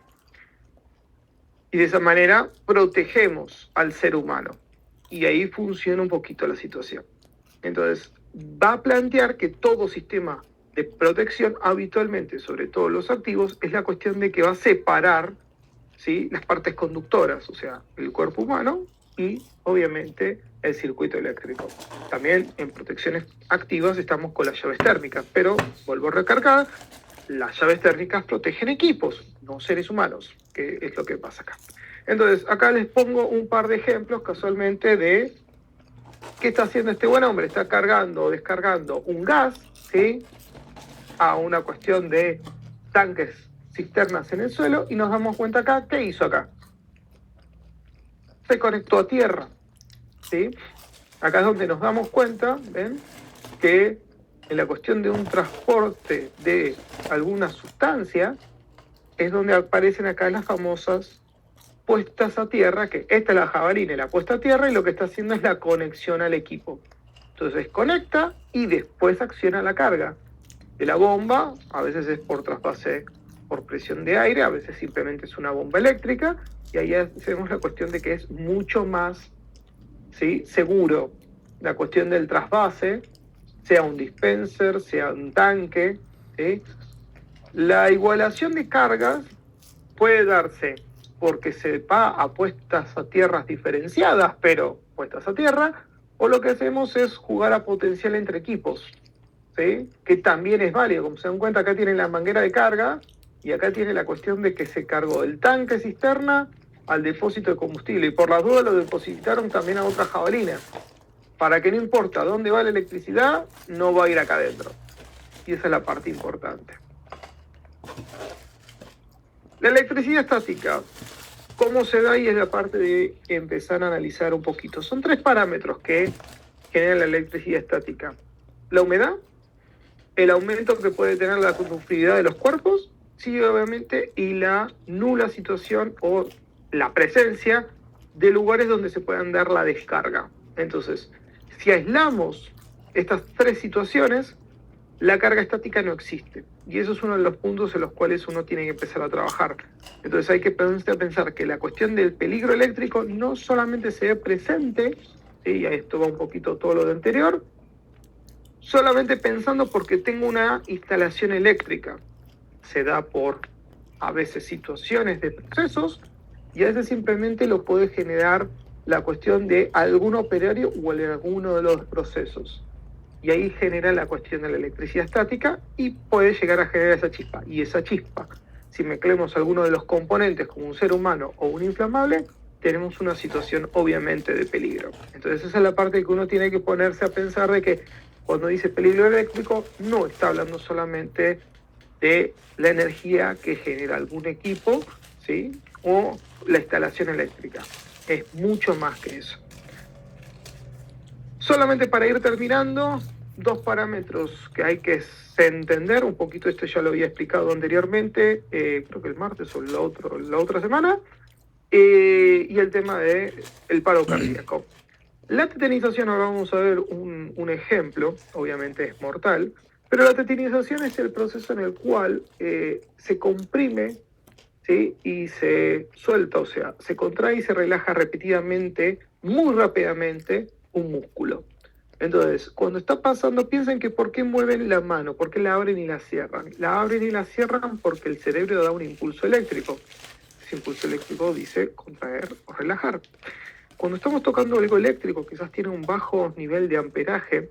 Y de esa manera protegemos al ser humano. Y ahí funciona un poquito la situación. Entonces va a plantear que todo sistema de protección habitualmente, sobre todo los activos, es la cuestión de que va a separar, ¿sí?, las partes conductoras, o sea, el cuerpo humano y obviamente el circuito eléctrico. También en protecciones activas estamos con las llaves térmicas, pero vuelvo a recargar, las llaves térmicas protegen equipos, no seres humanos, que es lo que pasa acá. Entonces, acá les pongo un par de ejemplos casualmente de qué está haciendo este buen hombre. Está cargando o descargando un gas, ¿sí?, a una cuestión de tanques, cisternas en el suelo, y nos damos cuenta acá, ¿qué hizo acá? Se conectó a tierra, ¿sí? Acá es donde nos damos cuenta, ¿ven?, que en la cuestión de un transporte de alguna sustancia es donde aparecen acá las famosas puestas a tierra, que esta es la jabalina, la puesta a tierra, y lo que está haciendo es la conexión al equipo. Entonces conecta y después acciona la carga. de la bomba, a veces es por trasvase por presión de aire, a veces simplemente es una bomba eléctrica, y ahí hacemos la cuestión de que es mucho más, ¿sí?, seguro la cuestión del trasvase, sea un dispenser, sea un tanque, ¿sí? La igualación de cargas puede darse porque se va a puestas a tierras diferenciadas, pero puestas a tierra, o lo que hacemos es jugar a potencial entre equipos, ¿sí?, que también es válido. Como se dan cuenta, acá tienen la manguera de carga y acá tiene la cuestión de que se cargó el tanque cisterna al depósito de combustible, y por las dudas lo depositaron también a otra jabalina, para que no importa dónde va la electricidad, no va a ir acá adentro. Y esa es la parte importante. La electricidad estática, ¿cómo se da? Y es la parte de empezar a analizar un poquito. Son 3 parámetros que generan la electricidad estática: la humedad, el aumento que puede tener la conductividad de los cuerpos, sí, obviamente, y la nula situación o la presencia de lugares donde se puedan dar la descarga. Entonces, si aislamos estas 3 situaciones, la carga estática no existe. Y eso es uno de los puntos en los cuales uno tiene que empezar a trabajar. Entonces hay que pensar que la cuestión del peligro eléctrico no solamente se ve presente, ¿sí?, y a esto va un poquito todo lo de anterior, solamente pensando porque tengo una instalación eléctrica. Se da por a veces situaciones de procesos, y a veces simplemente lo puede generar la cuestión de algún operario o en alguno de los procesos. Y ahí genera la cuestión de la electricidad estática y puede llegar a generar esa chispa. Y esa chispa, si mezclemos alguno de los componentes como un ser humano o un inflamable, tenemos una situación obviamente de peligro. Entonces esa es la parte que uno tiene que ponerse a pensar de que cuando dice peligro eléctrico no está hablando solamente de la energía que genera algún equipo, ¿sí?, o la instalación eléctrica. Es mucho más que eso. Solamente para ir terminando, 2 parámetros que hay que entender, un poquito esto ya lo había explicado anteriormente, creo que el martes o la otra semana, y el tema del paro cardíaco. La tetanización, ahora vamos a ver un ejemplo, obviamente es mortal, pero la tetanización es el proceso en el cual se comprime, ¿sí?, y se suelta, o sea, se contrae y se relaja repetidamente, muy rápidamente, un músculo. Entonces, cuando está pasando, piensen que ¿por qué mueven la mano? ¿Por qué la abren y la cierran? La abren y la cierran porque el cerebro da un impulso eléctrico. Ese impulso eléctrico dice contraer o relajar. Cuando estamos tocando algo eléctrico, quizás tiene un bajo nivel de amperaje,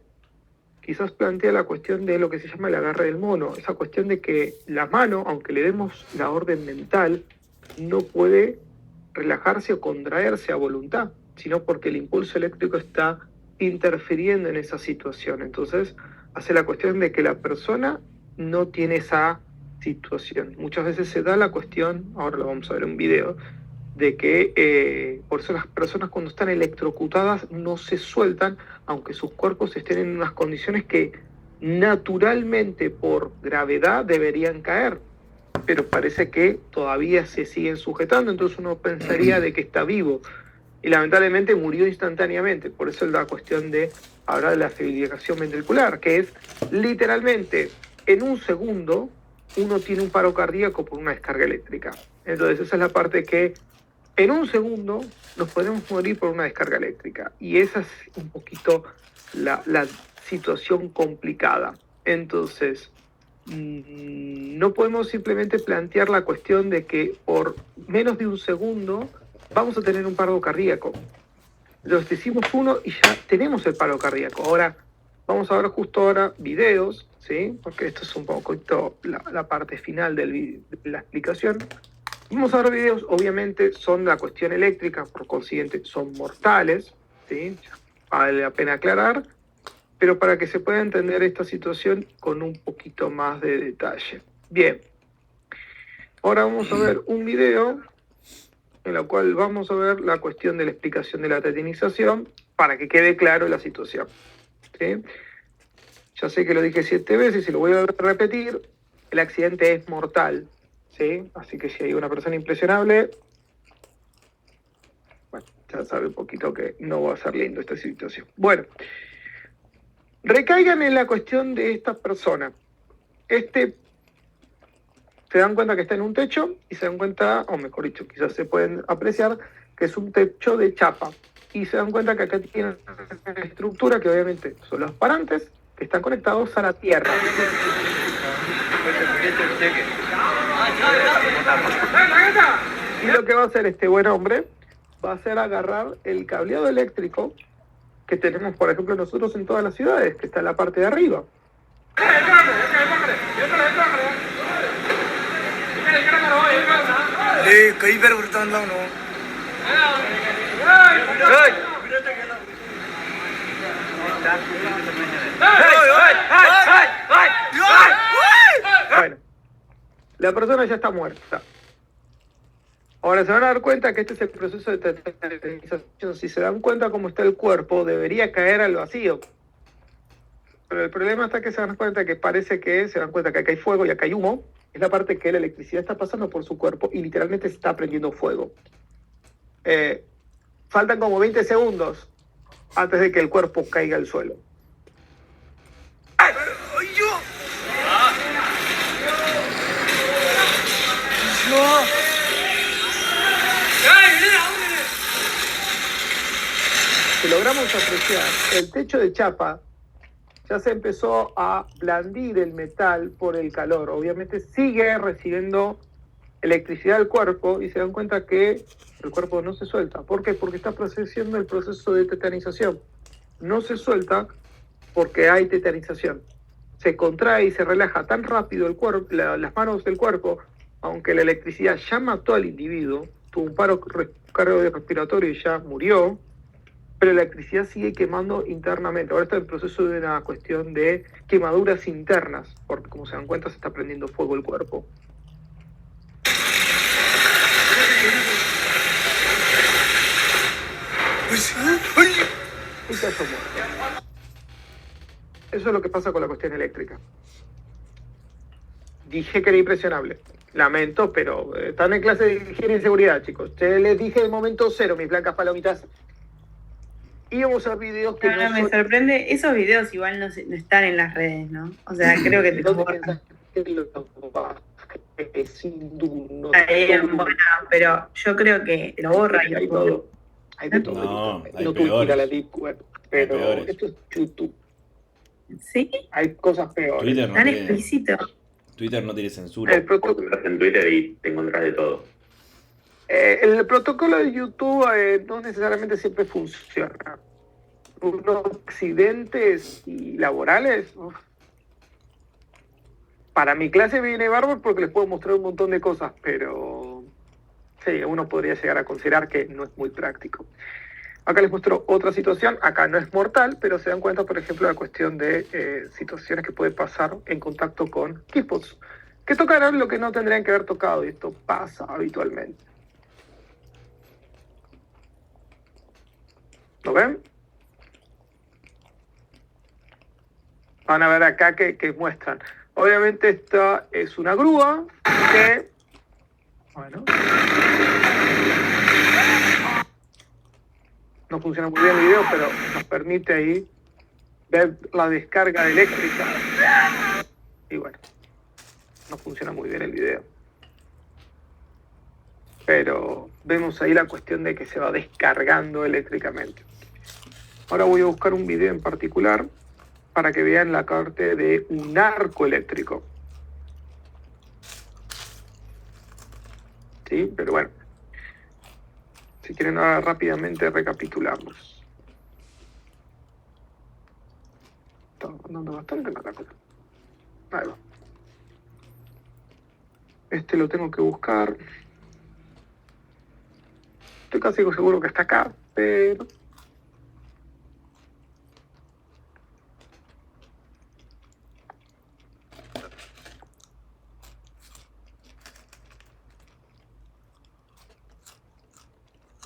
quizás plantea la cuestión de lo que se llama el agarre del mono, esa cuestión de que la mano, aunque le demos la orden mental, no puede relajarse o contraerse a voluntad, sino porque el impulso eléctrico está interfiriendo en esa situación. Entonces hace la cuestión de que la persona no tiene esa situación. Muchas veces se da la cuestión, ahora lo vamos a ver en un video, de que por eso las personas cuando están electrocutadas no se sueltan, aunque sus cuerpos estén en unas condiciones que naturalmente por gravedad deberían caer, pero parece que todavía se siguen sujetando, entonces uno pensaría de que está vivo, y lamentablemente murió instantáneamente. Por eso es la cuestión de hablar de la fibrilación ventricular, que es literalmente en un segundo uno tiene un paro cardíaco por una descarga eléctrica. Entonces esa es la parte que en un segundo nos podemos morir por una descarga eléctrica. Y esa es un poquito la situación complicada. Entonces, no podemos simplemente plantear la cuestión de que por menos de un segundo vamos a tener un paro cardíaco. Entonces decimos uno y ya tenemos el paro cardíaco. Ahora, vamos a ver justo ahora videos, ¿sí?, porque esto es un poquito la parte final de la explicación. Vamos a ver videos, obviamente son la cuestión eléctrica, por consiguiente son mortales, ¿sí?, vale la pena aclarar, pero para que se pueda entender esta situación con un poquito más de detalle. Bien, ahora vamos a ver un video en el cual vamos a ver la cuestión de la explicación de la tetanización para que quede claro la situación, ¿sí? Ya sé que lo dije 7 veces y lo voy a repetir, el accidente es mortal, ¿sí? Así que si hay una persona impresionable, bueno, ya sabe un poquito que no va a ser lindo esta situación. Bueno, recaigan en la cuestión de esta persona. Se dan cuenta que está en un techo y se dan cuenta, o mejor dicho, quizás se pueden apreciar que es un techo de chapa. Y se dan cuenta que acá tiene una estructura que obviamente son los parantes que están conectados a la tierra. Y lo que va a hacer este buen hombre va a ser agarrar el cableado eléctrico que tenemos, por ejemplo, nosotros en todas las ciudades, que está en la parte de arriba. कई बार उड़ता हूँ Bueno, la persona ya está muerta. Ahora se van a dar cuenta que este es el proceso de tetanización. Si se dan cuenta cómo está el cuerpo, debería caer al vacío. Pero el problema está que se dan cuenta que parece que se dan cuenta que acá hay fuego y acá hay humo. Es la parte que la electricidad está pasando por su cuerpo y literalmente se está prendiendo fuego. Faltan como 20 segundos antes de que el cuerpo caiga al suelo. Si logramos apreciar, el techo de chapa ya se empezó a blandir el metal por el calor. Obviamente sigue recibiendo electricidad al cuerpo y se dan cuenta que el cuerpo no se suelta. ¿Por qué? Porque está procediendo el proceso de tetanización. No se suelta porque hay tetanización. Se contrae y se relaja tan rápido el cuerpo, las manos del cuerpo, aunque la electricidad ya mató al individuo, tuvo un paro cardiorrespiratorio y ya murió, pero la electricidad sigue quemando internamente. Ahora está en el proceso de una cuestión de quemaduras internas, porque como se dan cuenta se está prendiendo fuego el cuerpo. Y cayó muerto. Eso es lo que pasa con la cuestión eléctrica. Dije que era impresionable. Lamento, pero están en clase de higiene y seguridad, chicos. Les dije de momento cero, mis blancas palomitas. Íbamos a videos que no me sorprende. Esos videos igual no están en las redes, ¿no? O sea, creo que te lo borran. Sin duda. Bueno, pero yo creo que lo borran. Hay todo. Hay de todo. No, hay no tuve que ir a la Deep Web, pero esto es YouTube. ¿Sí? Hay cosas peores. Twitter no Tan tiene, explícito. Twitter no tiene censura. El protocolo en Twitter y te encontrás de todo. El protocolo de YouTube no necesariamente siempre funciona. Unos accidentes y laborales. Para mi clase viene bárbaro porque les puedo mostrar un montón de cosas, pero sí, uno podría llegar a considerar que no es muy práctico. Acá les muestro otra situación. Acá no es mortal, pero se dan cuenta, por ejemplo, la cuestión de situaciones que puede pasar en contacto con equipos que tocarán lo que no tendrían que haber tocado, y esto pasa habitualmente. ¿Lo ven? Van a ver acá que muestran. Obviamente esta es una grúa que, bueno, no funciona muy bien el video, pero nos permite ahí ver la descarga eléctrica. Y bueno, no funciona muy bien el video. Pero vemos ahí la cuestión de que se va descargando eléctricamente. Ahora voy a buscar un video en particular para que vean la parte de un arco eléctrico. Sí, pero bueno. Si quieren ahora rápidamente recapitulamos. Está andando bastante mal la cosa. Ahí va. Este lo tengo que buscar. Estoy casi seguro que está acá, pero...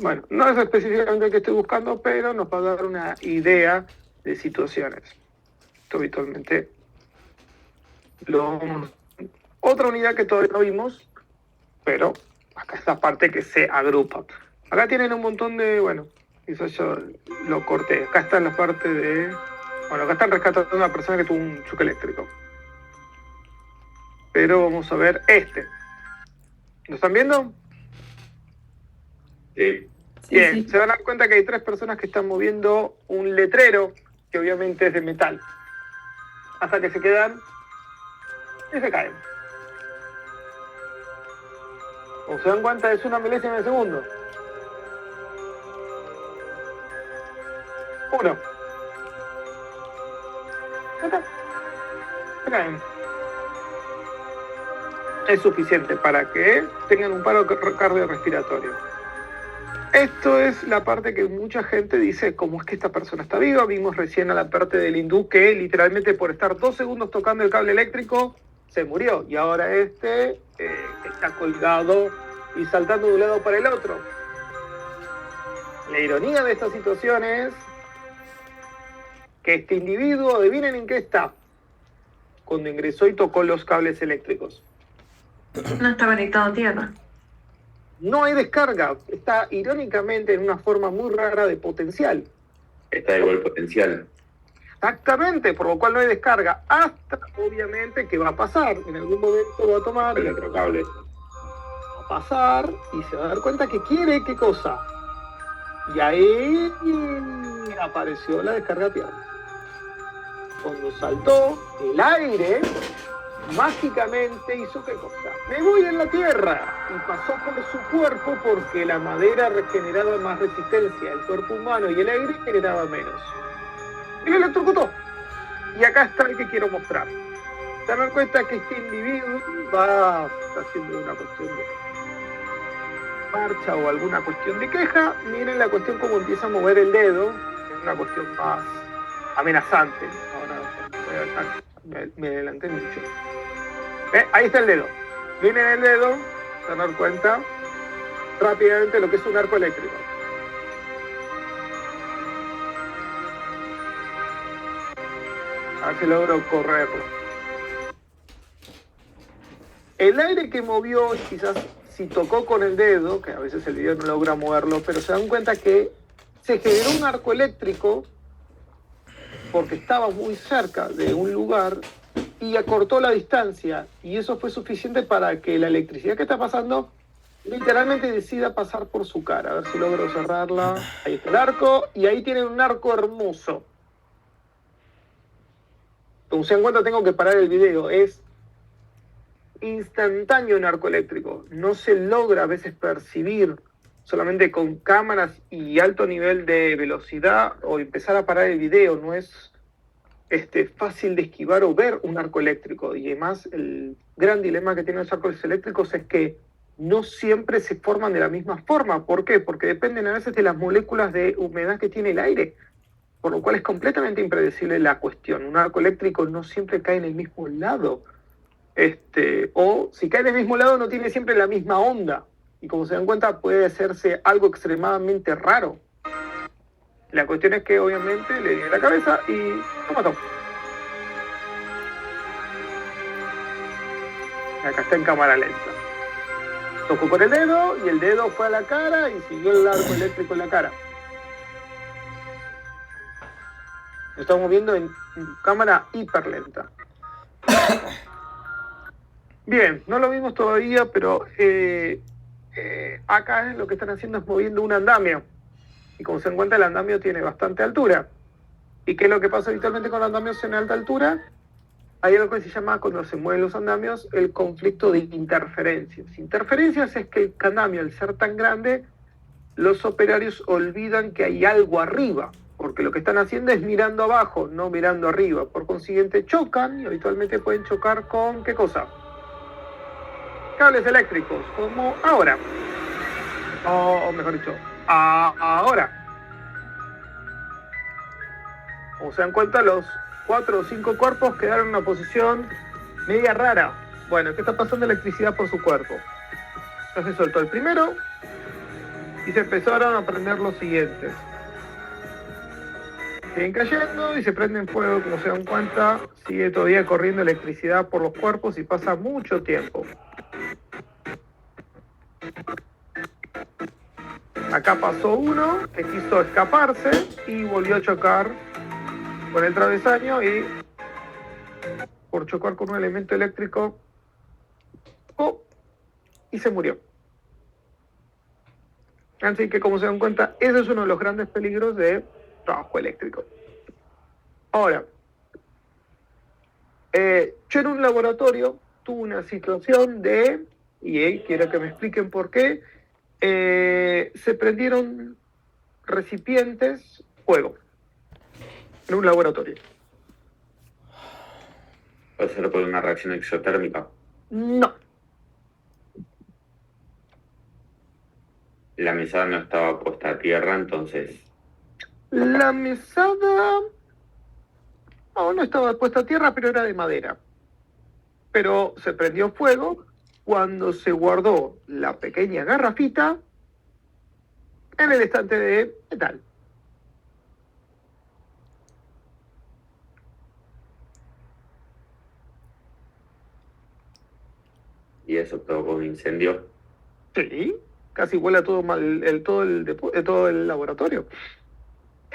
Bueno, no es específicamente el que estoy buscando, pero nos va a dar una idea de situaciones. Esto habitualmente otra unidad que todavía no vimos, pero acá es la parte que se agrupa. Acá tienen un montón de, bueno, eso yo lo corté. Acá está la parte de, bueno, acá están rescatando a una persona que tuvo un choque eléctrico. pero vamos a ver este. ¿Lo están viendo? Sí. Sí, Bien, sí. se van a dar cuenta que hay 3 personas que están moviendo un letrero que obviamente es de metal. Hasta que se quedan y se caen. Como se dan cuenta, es una milésima de segundo. 1. Acá. Se caen. Es suficiente para que tengan un paro cardiorrespiratorio. Esto es la parte que mucha gente dice, ¿cómo es que esta persona está viva? Vimos recién a la parte del hindú que literalmente por estar 2 segundos tocando el cable eléctrico se murió. Y ahora está colgado y saltando de un lado para el otro. La ironía de esta situación es que este individuo, adivinen en qué está, cuando ingresó y tocó los cables eléctricos. No está conectado a tierra. No hay descarga, está irónicamente en una forma muy rara de potencial. Está igual potencial. Exactamente, por lo cual no hay descarga, hasta obviamente que va a pasar, en algún momento va a tomar El otro cable. va a pasar y se va a dar cuenta que quiere qué cosa. Y ahí apareció la descarga a tierra. Cuando saltó, el aire mágicamente hizo qué cosa. Me voy en la tierra. Y pasó por su cuerpo porque la madera generaba más resistencia. El cuerpo humano y el aire generaba menos. Y lo electrocutó. Y acá está el que quiero mostrar. Se dan cuenta que este individuo va haciendo una cuestión de marcha o alguna cuestión de queja. Miren la cuestión como empieza a mover el dedo. Es una cuestión más amenazante. Ahora me adelanté mucho. Ahí está el dedo. Miren el dedo, se dan cuenta rápidamente lo que es un arco eléctrico. A ver si logro correrlo. El aire que movió, quizás si tocó con el dedo, que a veces el video no logra moverlo, pero se dan cuenta que se generó un arco eléctrico porque estaba muy cerca de un lugar y acortó la distancia, y eso fue suficiente para que la electricidad que está pasando literalmente decida pasar por su cara. A ver si logro cerrarla. Ahí está el arco, y ahí tienen un arco hermoso. Como se dan cuenta, tengo que parar el video. Es instantáneo un arco eléctrico. No se logra a veces percibir solamente con cámaras y alto nivel de velocidad o empezar a parar el video. No es fácil de esquivar o ver un arco eléctrico. Y además el gran dilema que tienen los arcos eléctricos es que no siempre se forman de la misma forma. ¿Por qué? Porque dependen a veces de las moléculas de humedad que tiene el aire, por lo cual es completamente impredecible la cuestión. Un arco eléctrico no siempre cae en el mismo lado, o si cae en el mismo lado no tiene siempre la misma onda, y como se dan cuenta puede hacerse algo extremadamente raro. La cuestión es que obviamente le dio en la cabeza y lo mató. Acá está en cámara lenta. Tocó con el dedo y el dedo fue a la cara y siguió el arco eléctrico en la cara. Lo estamos viendo en cámara hiperlenta. Bien, no lo vimos todavía, pero acá lo que están haciendo es moviendo un andamio. Y como se encuentra, el andamio tiene bastante altura. ¿Y qué es lo que pasa habitualmente con andamios en alta altura? Hay algo que se llama, cuando se mueven los andamios, el conflicto de interferencias. Interferencias es que el andamio, al ser tan grande, los operarios olvidan que hay algo arriba, porque lo que están haciendo es mirando abajo, no mirando arriba. Por consiguiente, chocan, y habitualmente pueden chocar con, ¿qué cosa? Cables eléctricos, como ahora. O mejor dicho, ahora. Como se dan cuenta, los 4 o 5 cuerpos quedaron en una posición media rara. Bueno, ¿qué está pasando electricidad por su cuerpo? Entonces soltó el primero y se empezaron a prender los siguientes. Siguen cayendo y se prenden fuego. Como se dan cuenta, sigue todavía corriendo electricidad por los cuerpos y pasa mucho tiempo. Acá pasó uno que quiso escaparse y volvió a chocar con el travesaño, y por chocar con un elemento eléctrico ¡pum! Y se murió. Así que, como se dan cuenta, ese es uno de los grandes peligros de trabajo eléctrico. Ahora, yo en un laboratorio tuve una situación y quiero que me expliquen por qué, se prendieron recipientes fuego en un laboratorio. Puede ser por una reacción exotérmica. No, La mesada no estaba puesta a tierra, entonces la mesada no estaba puesta a tierra, pero era de madera. Pero se prendió fuego cuando se guardó la pequeña garrafita en el estante de metal. y eso provocó un incendio. Sí, casi vuela todo todo el laboratorio.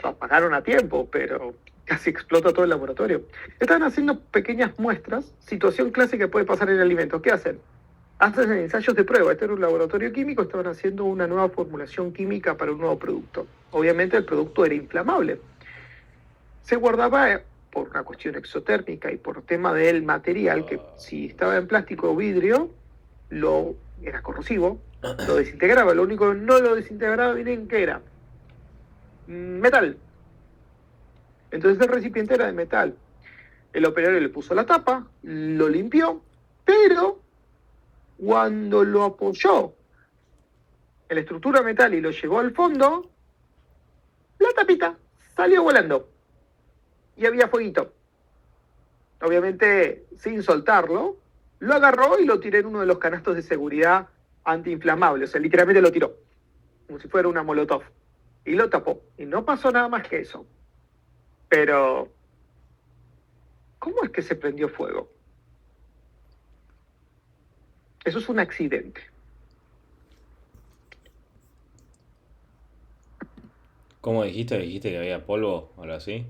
Lo apagaron a tiempo, pero casi explota todo el laboratorio. Estaban haciendo pequeñas muestras, situación clásica que puede pasar en alimentos. ¿Qué hacen? Hacen ensayos de prueba. Este era un laboratorio químico, estaban haciendo una nueva formulación química para un nuevo producto. Obviamente el producto era inflamable. Se guardaba por una cuestión exotérmica y por tema del material, que si estaba en plástico o vidrio, era corrosivo, lo desintegraba. Lo único que no lo desintegraba, miren qué era. Metal. Entonces el recipiente era de metal. El operario le puso la tapa, lo limpió, pero cuando lo apoyó en la estructura metal y lo llevó al fondo, la tapita salió volando. Y había fueguito. Obviamente, sin soltarlo, lo agarró y lo tiró en uno de los canastos de seguridad antiinflamables. O sea, literalmente lo tiró, como si fuera una molotov. Y lo tapó. Y no pasó nada más que eso. Pero, ¿cómo es que se prendió fuego? Eso es un accidente. ¿Cómo dijiste? ¿Dijiste que había polvo o algo así?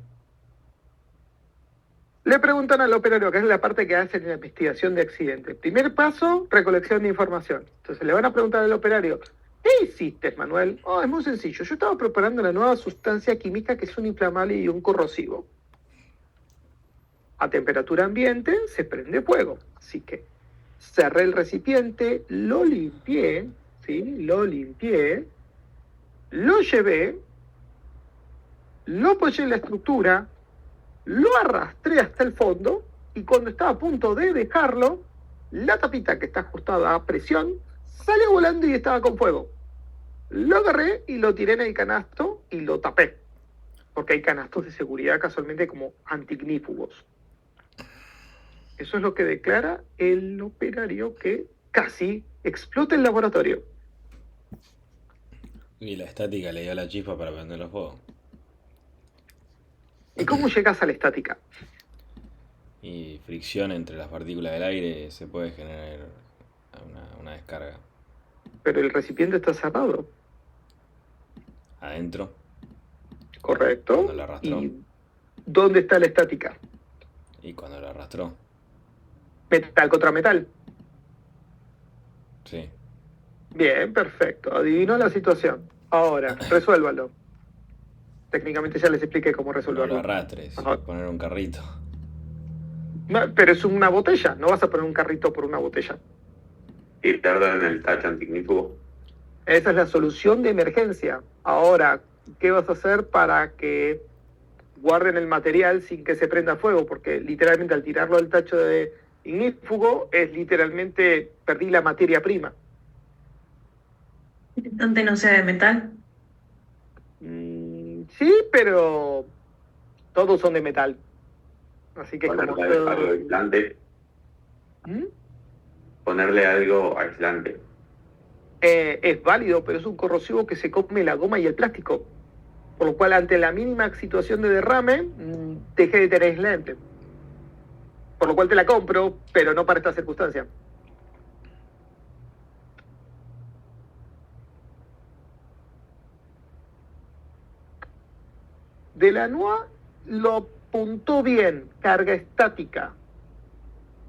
Le preguntan al operario, que es la parte que hacen en la investigación de accidentes. Primer paso, recolección de información. Entonces le van a preguntar al operario, ¿qué hiciste, Manuel? Es muy sencillo. Yo estaba preparando una nueva sustancia química que es un inflamable y un corrosivo. A temperatura ambiente se prende fuego. Así que cerré el recipiente, lo limpié, ¿sí? Lo limpié, lo llevé, lo apoyé en la estructura, lo arrastré hasta el fondo y cuando estaba a punto de dejarlo, la tapita que está ajustada a presión salió volando y estaba con fuego. Lo agarré y lo tiré en el canasto y lo tapé. Porque hay canastos de seguridad casualmente como antignífugos. Eso es lo que declara el operario que casi explota el laboratorio. Y la estática le dio la chispa para prender los fuegos. ¿Y cómo llegas a la estática? Y fricción entre las partículas del aire se puede generar una descarga. Pero el recipiente está cerrado. Adentro. Correcto. Cuando lo arrastró. ¿Y dónde está la estática? Y cuando lo arrastró. Metal contra metal. Sí. Bien, perfecto. Adivinó la situación. Ahora, resuélvalo. Técnicamente ya les expliqué cómo No lo resolverlo. arrastres. Ajá. Poner un carrito. Pero es una botella, no vas a poner un carrito por una botella. Y tardan en el tacho antignífugo. Esa es la solución de emergencia. Ahora, ¿qué vas a hacer para que guarden el material sin que se prenda fuego? Porque literalmente al tirarlo al tacho de ignífugo es literalmente perdí la materia prima. ¿Donde no sea de metal? Sí, pero todos son de metal. Así que como Ponerle algo aislante. ¿Mm? Ponerle algo aislante. Es válido, pero es un corrosivo que se come la goma y el plástico. Por lo cual, ante la mínima situación de derrame, deje de tener aislante. Por lo cual te la compro, pero no para esta circunstancia. De la NOA lo apuntó bien, carga estática.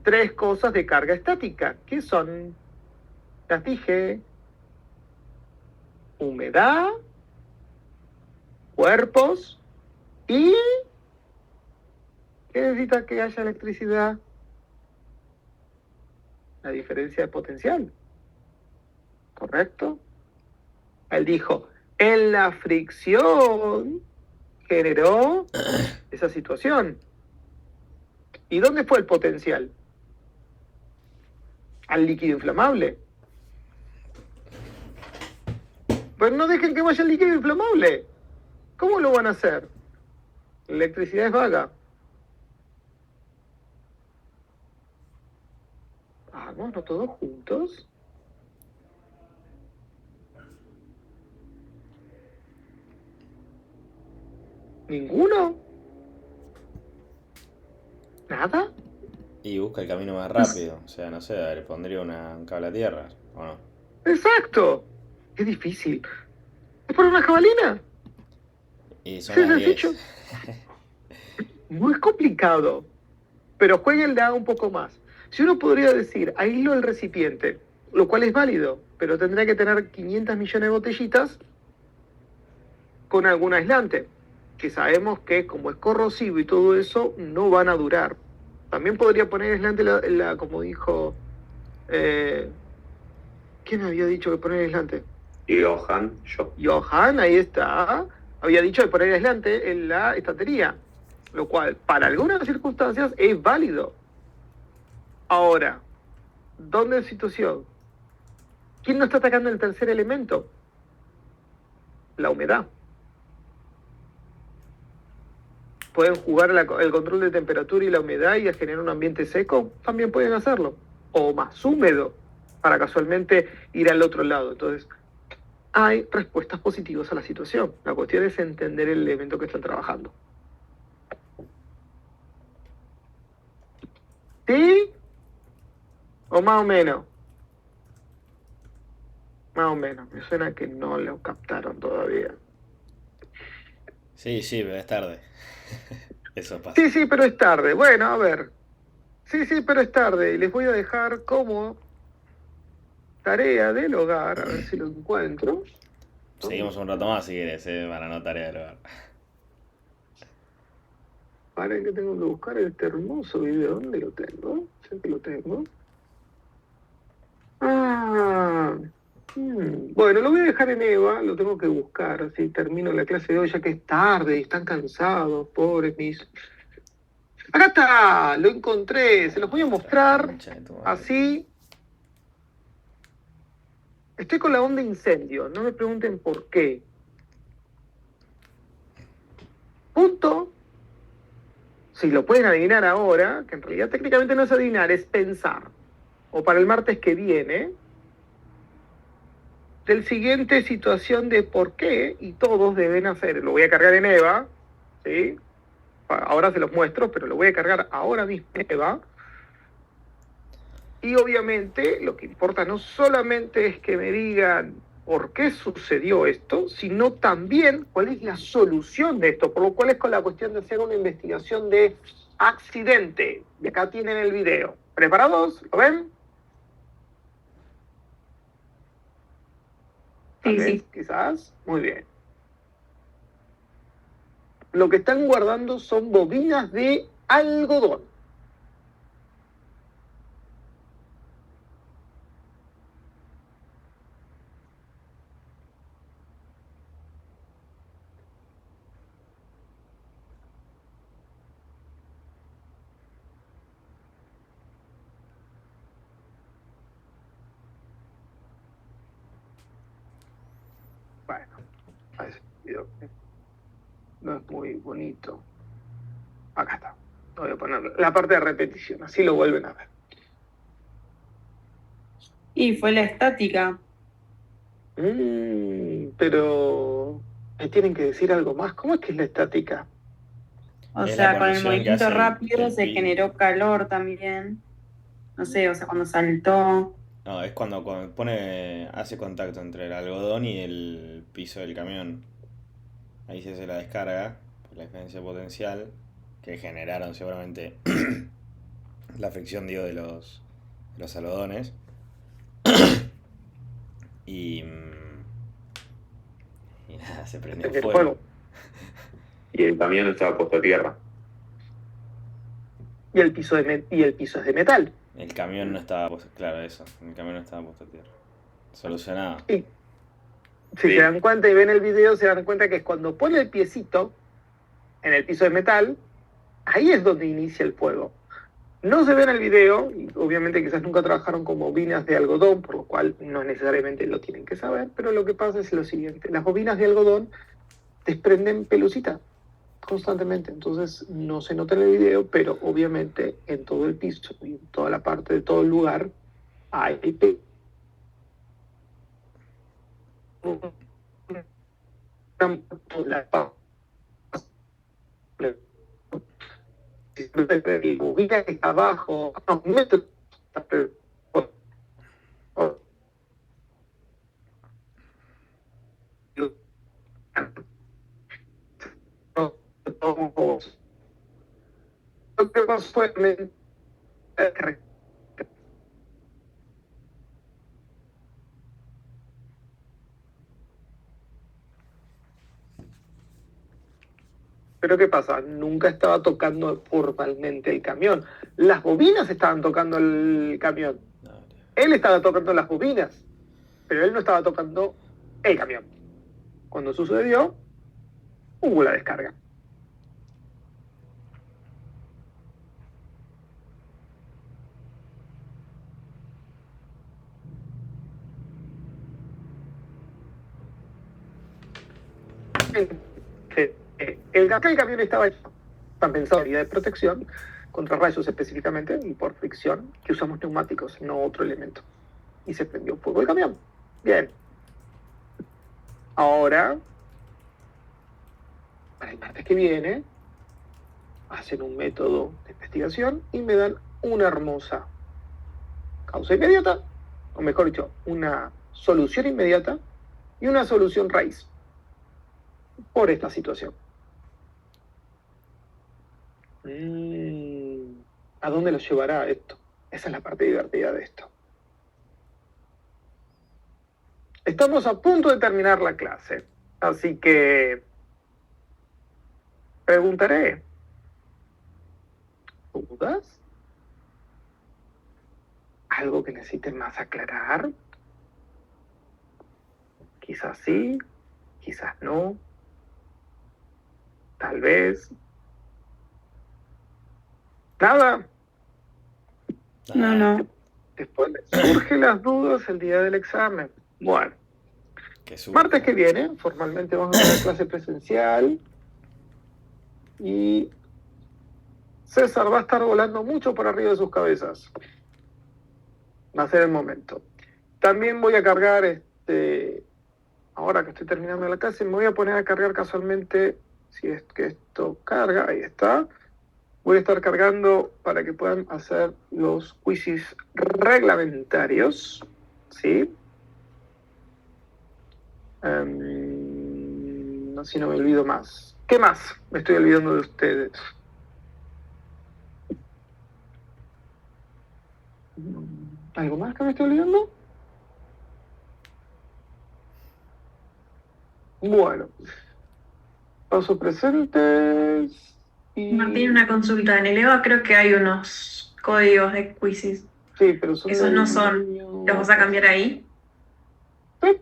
3 cosas de carga estática, que son, las dije, humedad, cuerpos y... ¿qué necesita que haya electricidad? La diferencia de potencial. ¿Correcto? Él dijo, en la fricción generó esa situación. ¿Y dónde fue el potencial? Al líquido inflamable. Pues no dejen que vaya el líquido inflamable. ¿Cómo lo van a hacer? La electricidad es vaga. Vamos, ¿no todos juntos? ¿Ninguno? ¿Nada? Y busca el camino más rápido. O sea, no sé, le pondría un cable a tierra, ¿o no? ¡Exacto! Es difícil. ¿Es por una jabalina? Y son Sí, las sencillo. 10. Muy complicado. Pero jueguenle un poco más. Si uno podría decir, aíslo el recipiente, lo cual es válido, pero tendría que tener 500 millones de botellitas con algún aislante, que sabemos que como es corrosivo y todo eso, no van a durar. También podría poner aislante, como dijo... ¿quién había dicho que poner aislante? Johan, yo. Johan, ahí está. Había dicho de poner aislante en la estantería, lo cual para algunas circunstancias es válido. Ahora, ¿dónde es situación? ¿Quién no está atacando el tercer elemento? La humedad. Pueden jugar el control de temperatura y la humedad y a generar un ambiente seco, también pueden hacerlo. O más húmedo, para casualmente ir al otro lado. Entonces, hay respuestas positivas a la situación. La cuestión es entender el elemento que están trabajando. ¿Sí? ¿O más o menos? Más o menos. Me suena que no lo captaron todavía. Sí, pero es tarde. Eso pasa. Sí, pero es tarde. Bueno, a ver. Sí, pero es tarde. Y les voy a dejar como tarea del hogar. A ver si lo encuentro. Seguimos un rato más si quieres, para no tarea del hogar. Paren que tengo que buscar este hermoso video. ¿Dónde lo tengo? Sé que lo tengo. Bueno, lo voy a dejar en Eva, lo tengo que buscar, así termino la clase de hoy ya que es tarde y están cansados, pobres mis... Acá está, lo encontré, se los voy a mostrar Concha de tu madre. así. Estoy con la onda incendio, no me pregunten por qué. Punto. Si lo pueden adivinar ahora, que en realidad técnicamente no es adivinar, es pensar. O para el martes que viene, del siguiente situación de por qué y todos deben hacer. Lo voy a cargar en Eva, ¿sí? Ahora se los muestro, pero lo voy a cargar ahora mismo en Eva. Y obviamente lo que importa no solamente es que me digan por qué sucedió esto, sino también cuál es la solución de esto, por lo cual es con la cuestión de hacer una investigación de accidente. Y acá tienen el video. ¿Preparados? ¿Lo ven? Sí, ¿Ven? sí. Quizás. Muy bien. Lo que están guardando son bobinas de algodón. Bueno, a ese video no es muy bonito. Acá está. Voy a poner la parte de repetición, así lo vuelven a ver. Y fue la estática. Pero me tienen que decir algo más. ¿Cómo es que es la estática? O Es sea, la con el condición que movimiento hace rápido el se generó calor también. No sé, o sea, cuando saltó. No, es cuando hace contacto entre el algodón y el piso del camión. Ahí se hace la descarga, por la diferencia potencial, que generaron seguramente La fricción, digo, de los algodones. Y, y nada, se prendió Prender fuego. fuego. Y el camión estaba puesto a tierra. Y el piso es de metal. El camión no estaba puesto, claro, eso. El camión no estaba puesto a tierra. Solucionado. Y si Sí. se dan cuenta y ven el video, se dan cuenta que es cuando pone el piecito en el piso de metal, ahí es donde inicia el fuego. No se ve en el video, y obviamente quizás nunca trabajaron con bobinas de algodón, por lo cual no necesariamente lo tienen que saber, pero lo que pasa es lo siguiente. Las bobinas de algodón desprenden pelucita constantemente, entonces no se nota en el video, pero obviamente en todo el piso y en toda la parte de todo el lugar hay la bobina que está abajo, unos metros, lo que pasó fue pero ¿qué pasa? Nunca estaba tocando formalmente el camión. Las bobinas estaban tocando el camión. Dale. Él estaba tocando las bobinas, pero él no estaba tocando el camión. Cuando sucedió, hubo la descarga. El camión estaba pensado en de protección contra rayos específicamente y por fricción, que usamos neumáticos, no otro elemento. Y se prendió fuego el camión. Bien. Ahora, para el martes que viene, hacen un método de investigación y me dan una hermosa causa inmediata, o mejor dicho, una solución inmediata y una solución raíz por esta situación. ¿A dónde los llevará esto? Esa es la parte divertida de esto. Estamos a punto de terminar la clase, así que preguntaré. ¿Dudas? ¿Algo que necesiten más aclarar? Quizás sí, quizás no. Tal vez. Nada. No. Después surgen las dudas el día del examen. Bueno, Que surge. martes que viene, formalmente vamos a tener clase presencial. Y César va a estar volando mucho por arriba de sus cabezas. Va a ser el momento. También voy a cargar, ahora que estoy terminando la clase, me voy a poner a cargar casualmente, si es que esto carga, ahí está. Voy a estar cargando para que puedan hacer los quizzes reglamentarios, ¿sí? Así no me olvido más. ¿Qué más me estoy olvidando de ustedes? ¿Algo más que me estoy olvidando? Bueno, paso presentes y... Martín, una consulta. En el EVA creo que hay unos códigos de quizzes. Sí, pero son Esos del no son. año- ¿Los vas a cambiar ahí? Sí.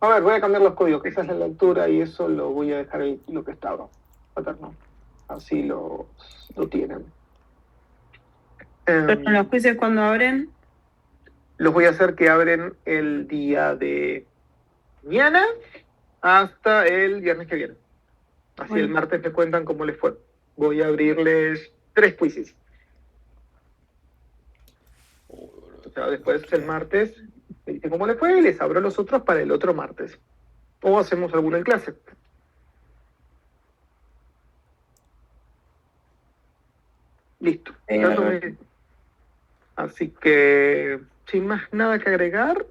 A ver, voy a cambiar los códigos, que esa es la lectura y eso lo voy a dejar ahí, lo que estaba paterno. Así lo tienen. Pero los quizzes cuando abren, Los voy a hacer que abren el día de mañana hasta el viernes que viene. Así Bueno. el martes me cuentan cómo les fue. Voy a abrirles 3 quizzes. O sea, después el martes me dicen cómo les fue y les abro los otros para el otro martes. O hacemos alguno en clase. Listo. Así que, sin más nada que agregar,